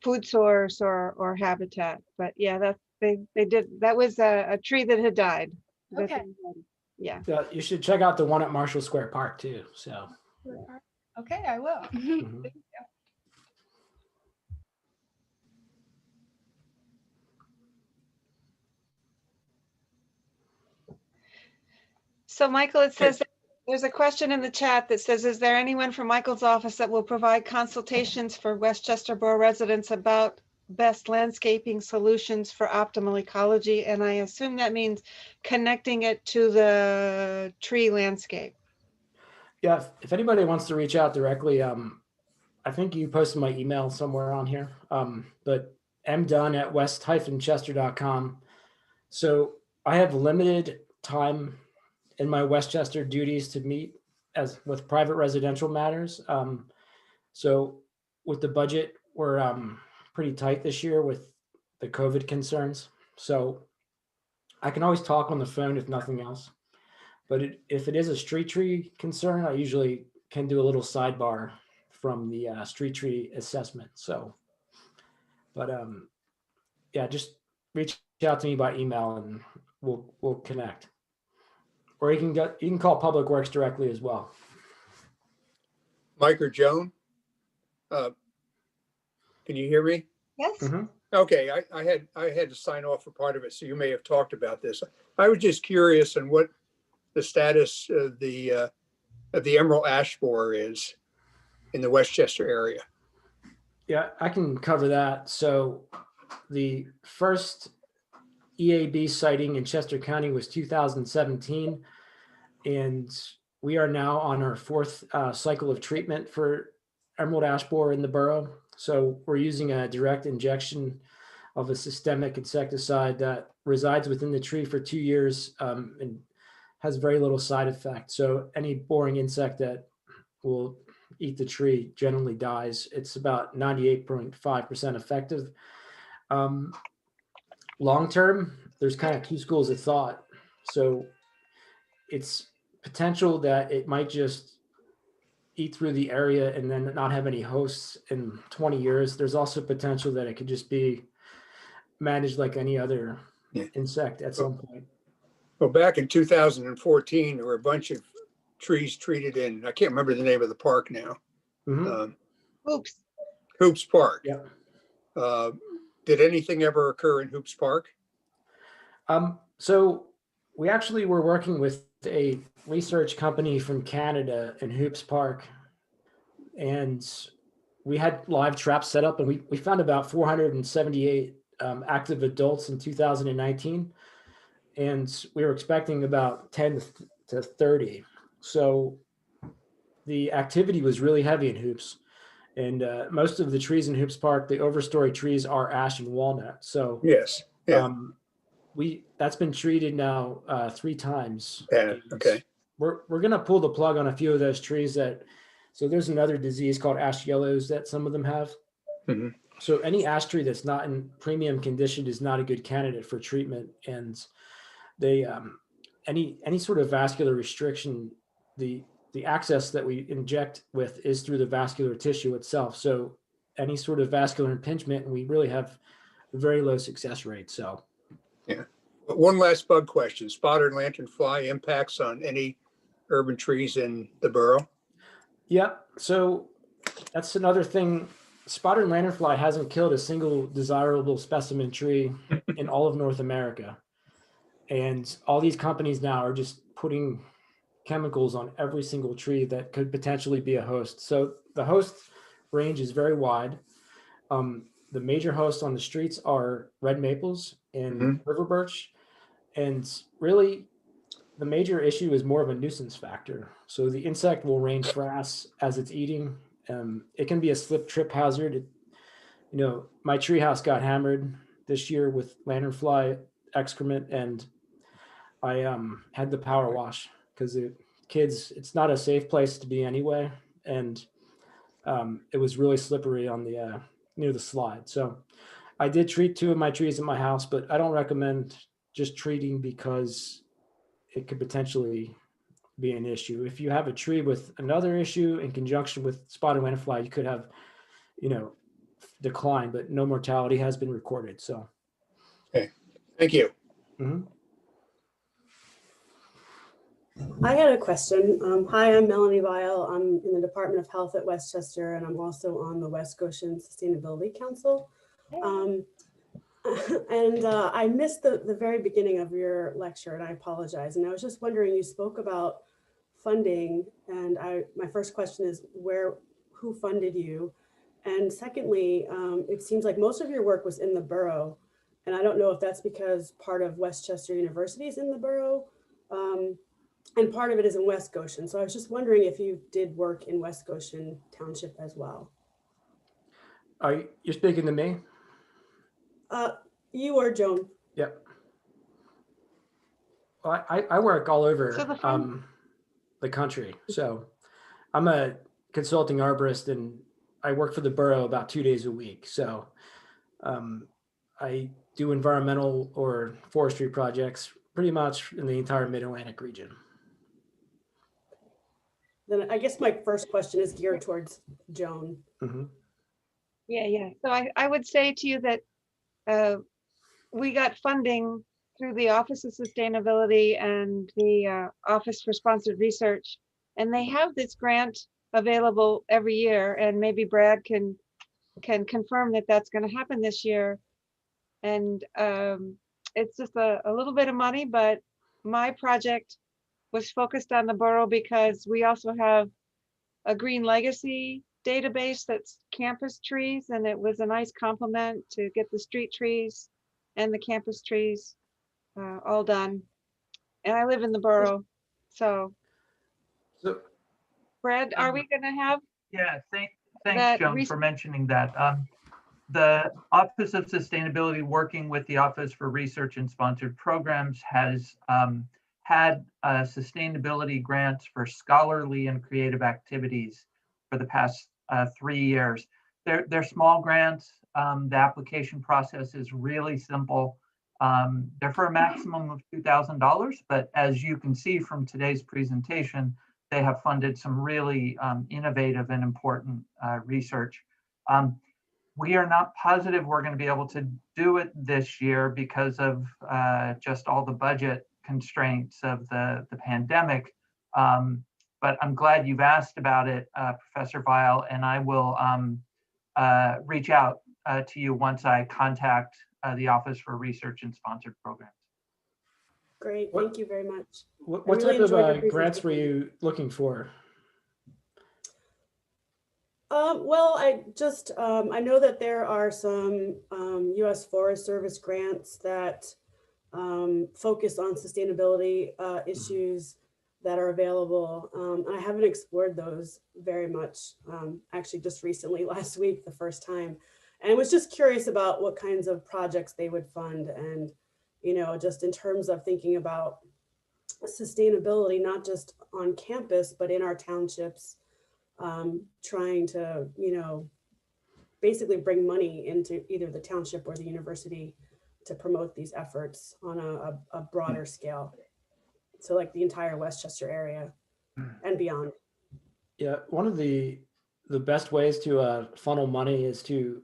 food source or habitat. But yeah, they did, that was a tree that had died. Okay. Yeah. Yeah, you should check out the one at Marshall Square Park too. So. Okay, I will. Mhm. Thank you. So Michael, it says, there's a question in the chat that says, is there anyone from Michael's office that will provide consultations for Westchester Borough residents about best landscaping solutions for optimal ecology? And I assume that means connecting it to the tree landscape. Yeah, if anybody wants to reach out directly, I think you posted my email somewhere on here, but mdunn@west-chester.com. So I have limited time in my Westchester duties to meet as with private residential matters. So with the budget, we're pretty tight this year with the COVID concerns. So I can always talk on the phone if nothing else. But if it is a street tree concern, I usually can do a little sidebar from the street tree assessment. So, but yeah, just reach out to me by email and we'll connect. Or you can call Public Works directly as well. Mike or Joan, can you hear me? Yes. Mhm. Okay, I had to sign off for part of it, so you may have talked about this. I was just curious on what the status of the emerald ash borer is in the Westchester area. Yeah, I can cover that. So the first EAB sighting in Chester County was 2017. And we are now on our fourth cycle of treatment for emerald ash borer in the borough. So we're using a direct injection of a systemic insecticide that resides within the tree for 2 years and has very little side effect. So any boring insect that will eat the tree generally dies. It's about 98.5% effective. Long term, there's kind of two schools of thought. So it's potential that it might just eat through the area and then not have any hosts in 20 years. There's also potential that it could just be managed like any other insect at some point. Well, back in 2014, there were a bunch of trees treated in, I can't remember the name of the park now. Mhm. Oops. Hoops Park. Yeah. Did anything ever occur in Hoops Park? So we actually were working with a research company from Canada in Hoops Park, and we had live traps set up, and we found about 478 active adults in 2019, and we were expecting about 10 to 30. So the activity was really heavy in Hoops, and most of the trees in Hoops Park, the overstory trees, are ash and walnut. So Yes. Yeah. That's been treated now 3 times. Yeah. Okay. We're gonna pull the plug on a few of those trees so there's another disease called ash yellows that some of them have. Mhm. So any ash tree that's not in premium condition is not a good candidate for treatment. And they any sort of vascular restriction, the access that we inject with is through the vascular tissue itself. So any sort of vascular impingement, we really have a very low success rate. So yeah. One last bug question: spotted lanternfly impacts on any urban trees in the borough? yeah, so that's another thing spotted lanternfly hasn't killed a single desirable specimen tree in all of North America. And all these companies now are just putting chemicals on every single tree that could potentially be a host. So the host range is very wide. The major hosts on the streets are red maples and river birch. And really, the major issue is more of a nuisance factor. So the insect will rain frass as it's eating. It can be a slip trip hazard. My treehouse got hammered this year with lanternfly excrement, and I had the power wash because it's not a safe place to be anyway. And it was really slippery on the near the slide. So I did treat 2 of my trees in my house, but I don't recommend just treating because it could potentially be an issue. If you have a tree with another issue in conjunction with spotted lanternfly, you could have, decline, but no mortality has been recorded. So. Okay, thank you. Mhm. I had a question. Hi, I'm Melanie Weil. I'm in the Department of Health at Westchester, and I'm also on the West Goshen Sustainability Council. I missed the very beginning of your lecture, and I apologize. And I was just wondering, you spoke about funding, and my first question is who funded you? And secondly, it seems like most of your work was in the borough, and I don't know if that's because part of Westchester University is in the borough, and part of it is in West Goshen. So I was just wondering if you did work in West Goshen Township as well. You're speaking to me? You or Joan? Yep. Well, I work all over So the country. So I'm a consulting arborist, and I work for the borough about 2 days a week. So I do environmental or forestry projects pretty much in the entire Mid-Atlantic region. Then I guess my first question is geared towards Joan. Mm-hmm. Yeah. So I would say to you that we got funding through the Office of Sustainability and the Office for Sponsored Research, and they have this grant available every year, and maybe Brad can confirm that that's going to happen this year. And it's just a little bit of money, but my project was focused on the borough because we also have a green legacy database that's campus trees, and it was a nice complement to get the street trees and the campus trees all done. And I live in the borough. So Brad, are we gonna have? Yeah, thanks, that Joan, for mentioning that. The Office of Sustainability, working with the Office for Research and Sponsored Programs, has had sustainability grants for scholarly and creative activities for the past 3 years. They're small grants. The application process is really simple. They're for a maximum of $2,000, but as you can see from today's presentation, they have funded some really innovative and important research. We are not positive we're going to be able to do it this year because of just all the budget constraints of the pandemic. But I'm glad you've asked about it, Professor Weil, and I will reach out to you once I contact the Office for Research and Sponsored Programs. Great, thank you very much. What really type enjoyed your of grants were presentation. you looking for? Well, I know that there are some U.S. Forest Service grants that focus on sustainability issues that are available. I haven't explored those very much, actually just recently, last week, the first time. And I was just curious about what kinds of projects they would fund, and, just in terms of thinking about sustainability, not just on campus, but in our townships, trying to, basically bring money into either the township or the university to promote these efforts on a broader scale. So like the entire Westchester area and beyond. Yeah, one of the best ways to funnel money is to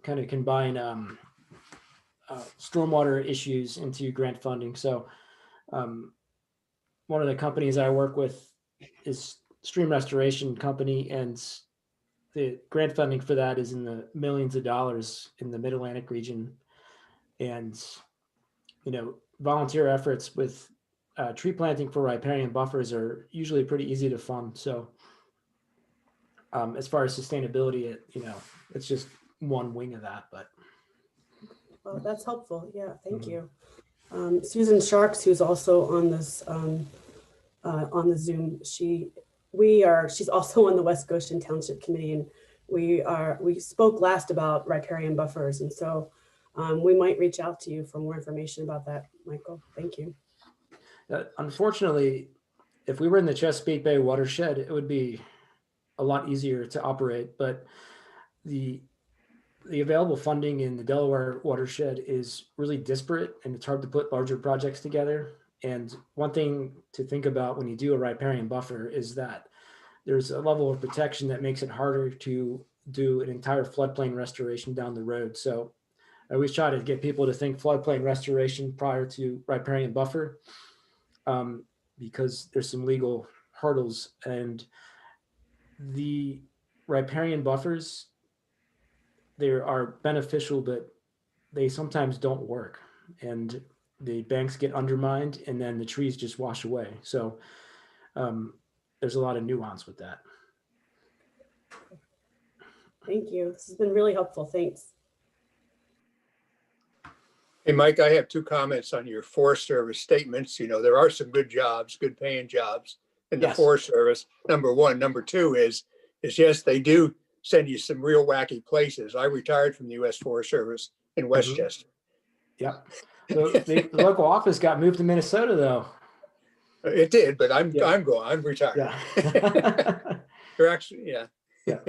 kind of combine stormwater issues into grant funding. So one of the companies I work with is Stream Restoration Company, and the grant funding for that is in the millions of dollars in the Mid-Atlantic region. And, volunteer efforts with tree planting for riparian buffers are usually pretty easy to fund. So as far as sustainability, it's just one wing of that, but. Well, that's helpful. Yeah, thank you. Susan Sharks, who's also on this on the Zoom, she's also on the West Goshen Township Committee, and we spoke last about riparian buffers, and so we might reach out to you for more information about that, Michael. Thank you. Unfortunately, if we were in the Chesapeake Bay watershed, it would be a lot easier to operate, but the available funding in the Delaware watershed is really disparate, and it's hard to put larger projects together. And one thing to think about when you do a riparian buffer is that there's a level of protection that makes it harder to do an entire floodplain restoration down the road. So I always try to get people to think floodplain restoration prior to riparian buffer, because there's some legal hurdles, and the riparian buffers, they are beneficial, but they sometimes don't work, and the banks get undermined, and then the trees just wash away. So there's a lot of nuance with that. Thank you. This has been really helpful. Thanks. Hey, Mike, I have 2 comments on your Forest Service statements. There are some good jobs, good paying jobs in the Yes. Forest Service. Number 1. Number 2 is yes, they do send you some real wacky places. I retired from the U.S. Forest Service in Westchester. Yep. So the local office got moved to Minnesota, though. It did, but I'm Yeah. gone. I'm retired. Yeah. You're actually, yeah. Yeah.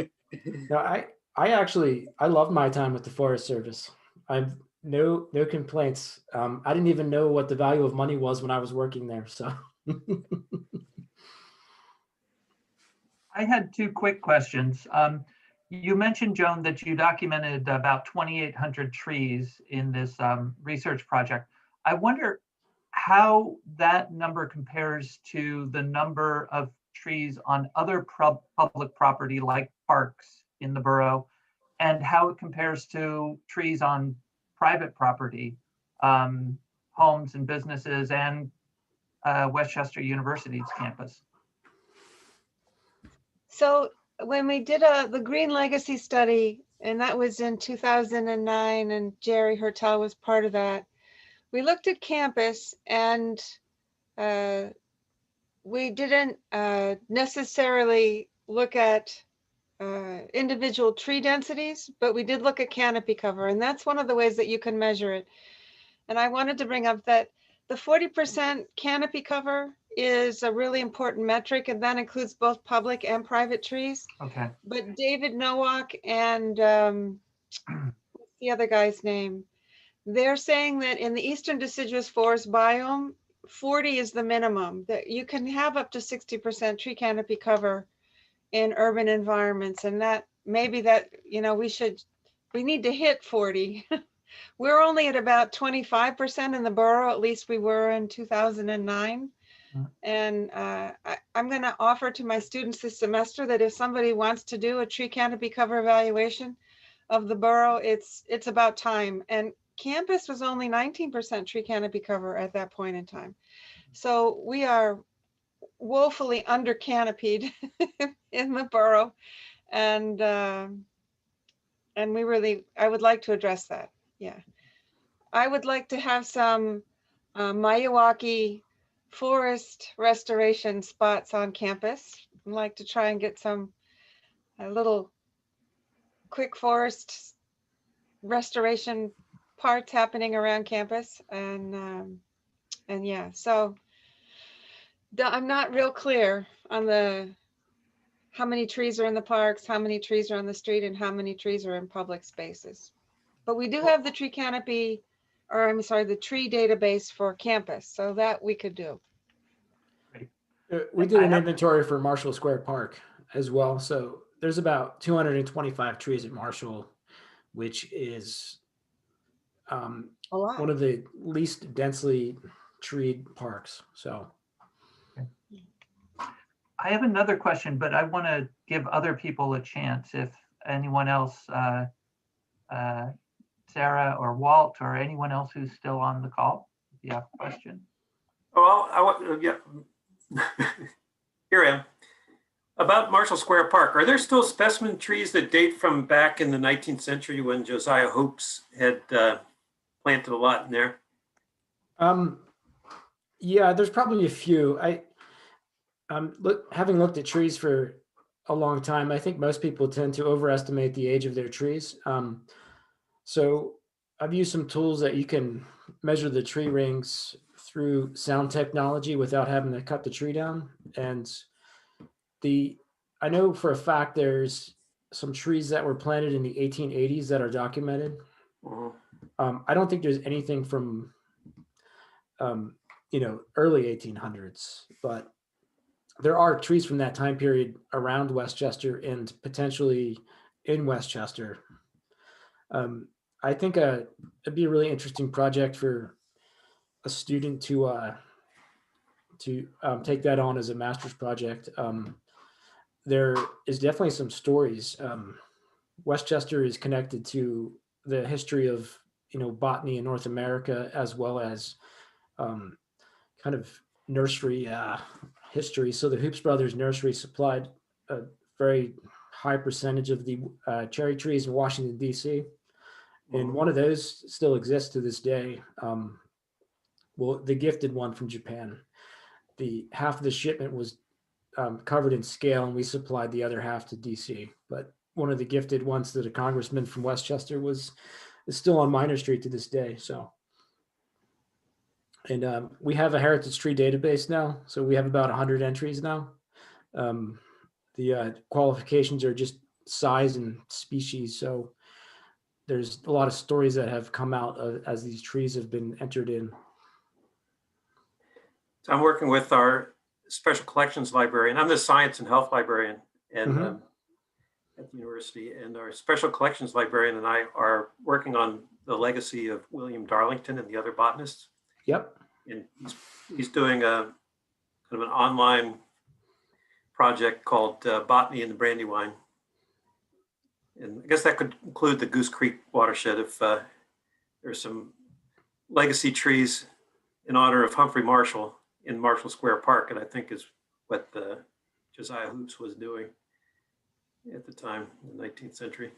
No, I love my time with the Forest Service. I've no complaints. I didn't even know what the value of money was when I was working there. So I had 2 quick questions. You mentioned, Joan, that you documented about 2,800 trees in this research project. I wonder how that number compares to the number of trees on other public property like parks in the borough, and how it compares to trees on private property, homes and businesses, and Westchester University's campus. So when we did the Green Legacy study, and that was in 2009, and Jerry Hertel was part of that, we looked at campus, and we didn't necessarily look at individual tree densities, but we did look at canopy cover, and that's one of the ways that you can measure it. And I wanted to bring up that the 40% canopy cover is a really important metric, and that includes both public and private trees. Okay. But David Nowak and what's the other guy's name? They're saying that in the Eastern Deciduous Forest biome, 40 is the minimum, that you can have up to 60% tree canopy cover in urban environments. And that maybe that, we need to hit 40. We're only at about 25% in the borough, at least we were in 2009. And I'm going to offer to my students this semester that if somebody wants to do a tree canopy cover evaluation of the borough, it's about time. And campus was only 19% tree canopy cover at that point in time. So we are woefully under canopied in the borough. And I would like to address that. Yeah. I would like to have some Miyawaki forest restoration spots on campus. I'd like to try and get some little quick forest restoration parts happening around campus. And yeah, so I'm not real clear on how many trees are in the parks, how many trees are on the street, and how many trees are in public spaces. But we do have the tree canopy, or I'm sorry, the tree database for campus, so that we could do. we did an inventory for Marshall Square Park as well. So there's about 225 trees at Marshall, which is A lot. one of the least densely treed parks. So I have another question, but I want to give other people a chance. If anyone else, Sarah or Walt or anyone else who's still on the call, if you have a question. Oh, yeah. Here I am. About Marshall Square Park, are there still specimen trees that date from back in the 19th century when Josiah Hoops had planted a lot in there? Yeah, there's probably a few. Having looked at trees for a long time, I think most people tend to overestimate the age of their trees. So I've used some tools that you can measure the tree rings through sound technology without having to cut the tree down. And I know for a fact there's some trees that were planted in the 1880s that are documented. I don't think there's anything from early 1800s, but there are trees from that time period around Westchester and potentially in Westchester. I think it'd be a really interesting project for a student to take that on as a master's project. There is definitely some stories. Westchester is connected to the history of botany in North America, as well as kind of nursery history. So the Hoops Brothers nursery supplied a very high percentage of the cherry trees in Washington, D.C. And one of those still exists to this day. Well, the gifted one from Japan. The half of the shipment was covered in scale, and we supplied the other half to DC. But one of the gifted ones that a congressman from Westchester is still on Minor Street to this day. So, and we have a heritage tree database now. So we have about 100 entries now. The qualifications are just size and species. So there's a lot of stories that have come out as these trees have been entered in. So I'm working with our special collections librarian. I'm the science and health librarian and at the university, and our special collections librarian and I are working on the legacy of William Darlington and the other botanists. Yep. And he's doing a kind of an online project called Botany in the Brandywine. And I guess that could include the Goose Creek watershed if there's some legacy trees in honor of Humphrey Marshall in Marshall Square Park, and I think is what Josiah Hoops was doing at the time in the 19th century.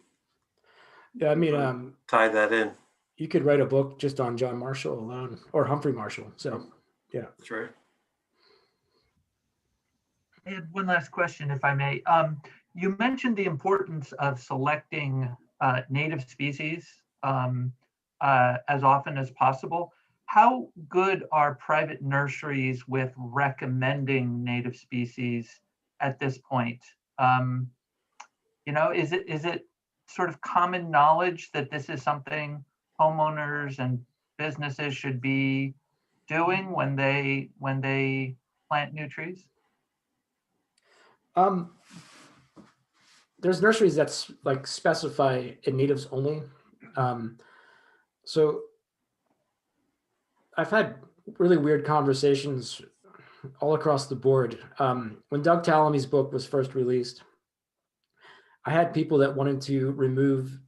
Yeah, I mean, tie that in. You could write a book just on John Marshall alone, or Humphrey Marshall. So, yeah. That's right. I had one last question, if I may. You mentioned the importance of selecting native species as often as possible. How good are private nurseries with recommending native species at this point? Is it sort of common knowledge that this is something homeowners and businesses should be doing when they plant new trees? There's nurseries that's like specify in natives only. So I've had really weird conversations all across the board. When Doug Tallamy's book was first released, I had people that wanted to remove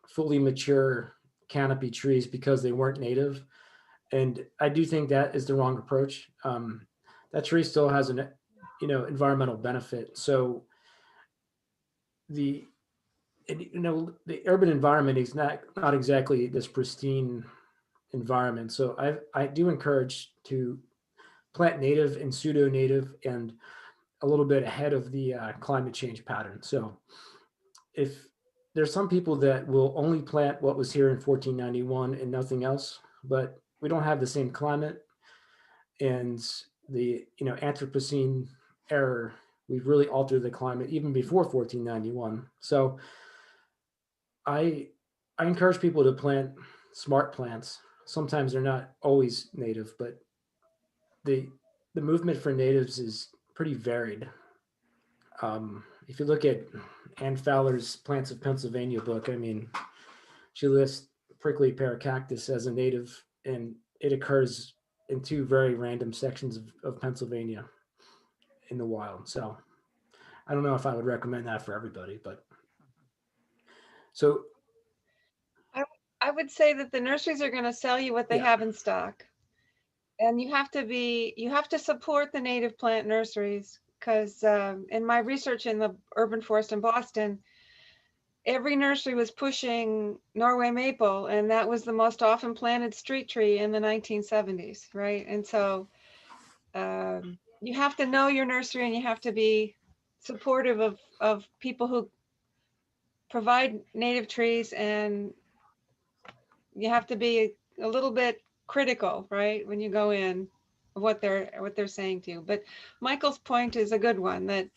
fully mature canopy trees because they weren't native. And I do think that is the wrong approach. That tree still has an environmental benefit. So the urban environment is not exactly this pristine environment. So I do encourage to plant native and pseudo native and a little bit ahead of the climate change pattern. So if there's some people that will only plant what was here in 1491 and nothing else, but we don't have the same climate and the Anthropocene era, we've really altered the climate even before 1491. So I encourage people to plant smart plants. Sometimes they're not always native, but the movement for natives is pretty varied. If you look at Ann Fowler's Plants of Pennsylvania book, I mean, she lists prickly pear cactus as a native, and it occurs in two very random sections of Pennsylvania in the wild. So I don't know if I would recommend that for everybody, but so I would say that the nurseries are going to sell you what they Yeah. have in stock. And you have to support the native plant nurseries because in my research in the urban forest in Boston, every nursery was pushing Norway maple, and that was the most often planted street tree in the 1970s, right? And so you have to know your nursery, and you have to be supportive of people who provide native trees, and you have to be a little bit critical, right, when you go in of what they're saying to you. But Michael's point is a good one, that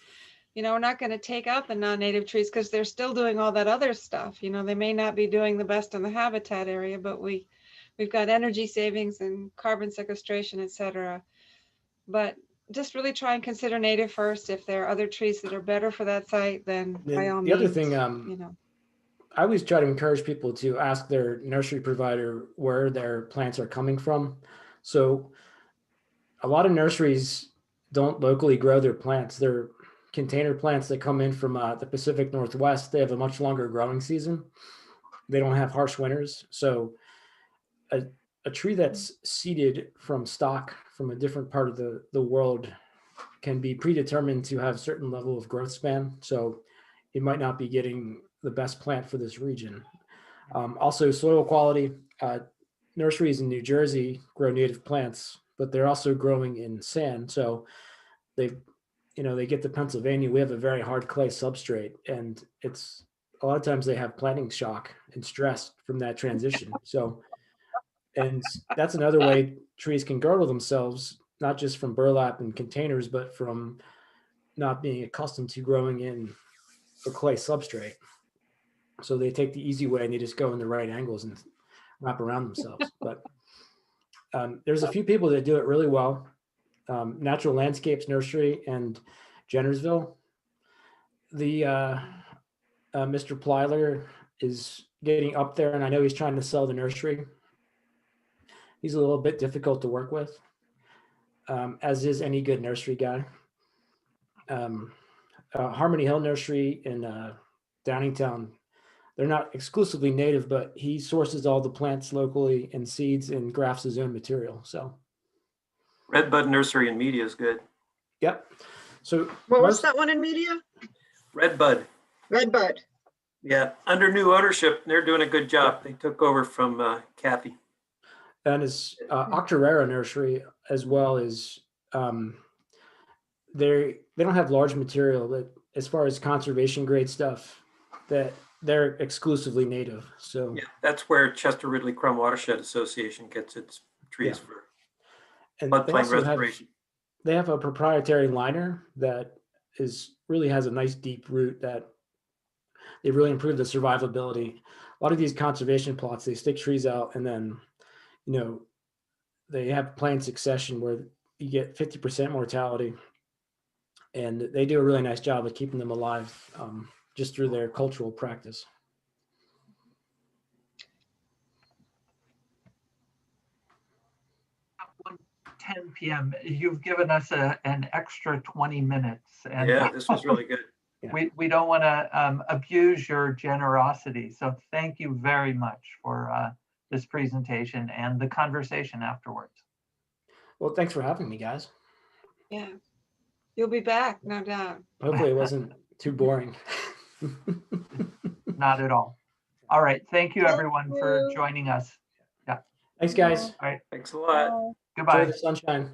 we're not going to take out the non-native trees because they're still doing all that other stuff. They may not be doing the best in the habitat area, but we've got energy savings and carbon sequestration, et cetera. But just really try and consider native first. If there are other trees that are better for that site, then by all the means, other thing, I always try to encourage people to ask their nursery provider where their plants are coming from. So a lot of nurseries don't locally grow their plants. They're container plants that come in from the Pacific Northwest. They have a much longer growing season. They don't have harsh winters. So a tree that's seeded from stock from a different part of the world can be predetermined to have a certain level of growth span. So it might not be getting the best plant for this region. Also, soil quality. Nurseries in New Jersey grow native plants, but they're also growing in sand. So they get to Pennsylvania. We have a very hard clay substrate, and it's a lot of times they have planting shock and stress from that transition. So, and that's another way trees can girdle themselves, not just from burlap and containers, but from not being accustomed to growing in a clay substrate. So they take the easy way and they just go in the right angles and wrap around themselves. But there's a few people that do it really well. Natural Landscapes Nursery and Jennersville. The Mr. Plyler is getting up there, and I know he's trying to sell the nursery. He's a little bit difficult to work with, as is any good nursery guy. Harmony Hill Nursery in Downingtown, they're not exclusively native, but he sources all the plants locally and seeds and grafts his own material. So Redbud Nursery in Media is good. Yep. So what was that one in Media? Redbud. Redbud. Yeah, under new ownership, they're doing a good job. They took over from Kathy. And his Octorara Nursery as well is they don't have large material, but as far as conservation grade stuff, that they're exclusively native. So yeah, that's where Chester Ridley Crum Watershed Association gets its trees for floodplain restoration. They have a proprietary liner that really has a nice deep root that they really improve the survivability. A lot of these conservation plots, they stick trees out and then, they have plant succession where you get 50% mortality. And they do a really nice job of keeping them alive just through their cultural practice. At 10 p.m. You've given us an extra 20 minutes. And yeah, this was really good. We don't want to abuse your generosity. So thank you very much for this presentation and the conversation afterwards. Well, thanks for having me, guys. Yeah, you'll be back, no doubt. Hopefully it wasn't too boring. Not at all. All right. Thank you, everyone, for joining us. Yeah. Thanks, guys. All right. Thanks a lot. Goodbye. Enjoy the sunshine.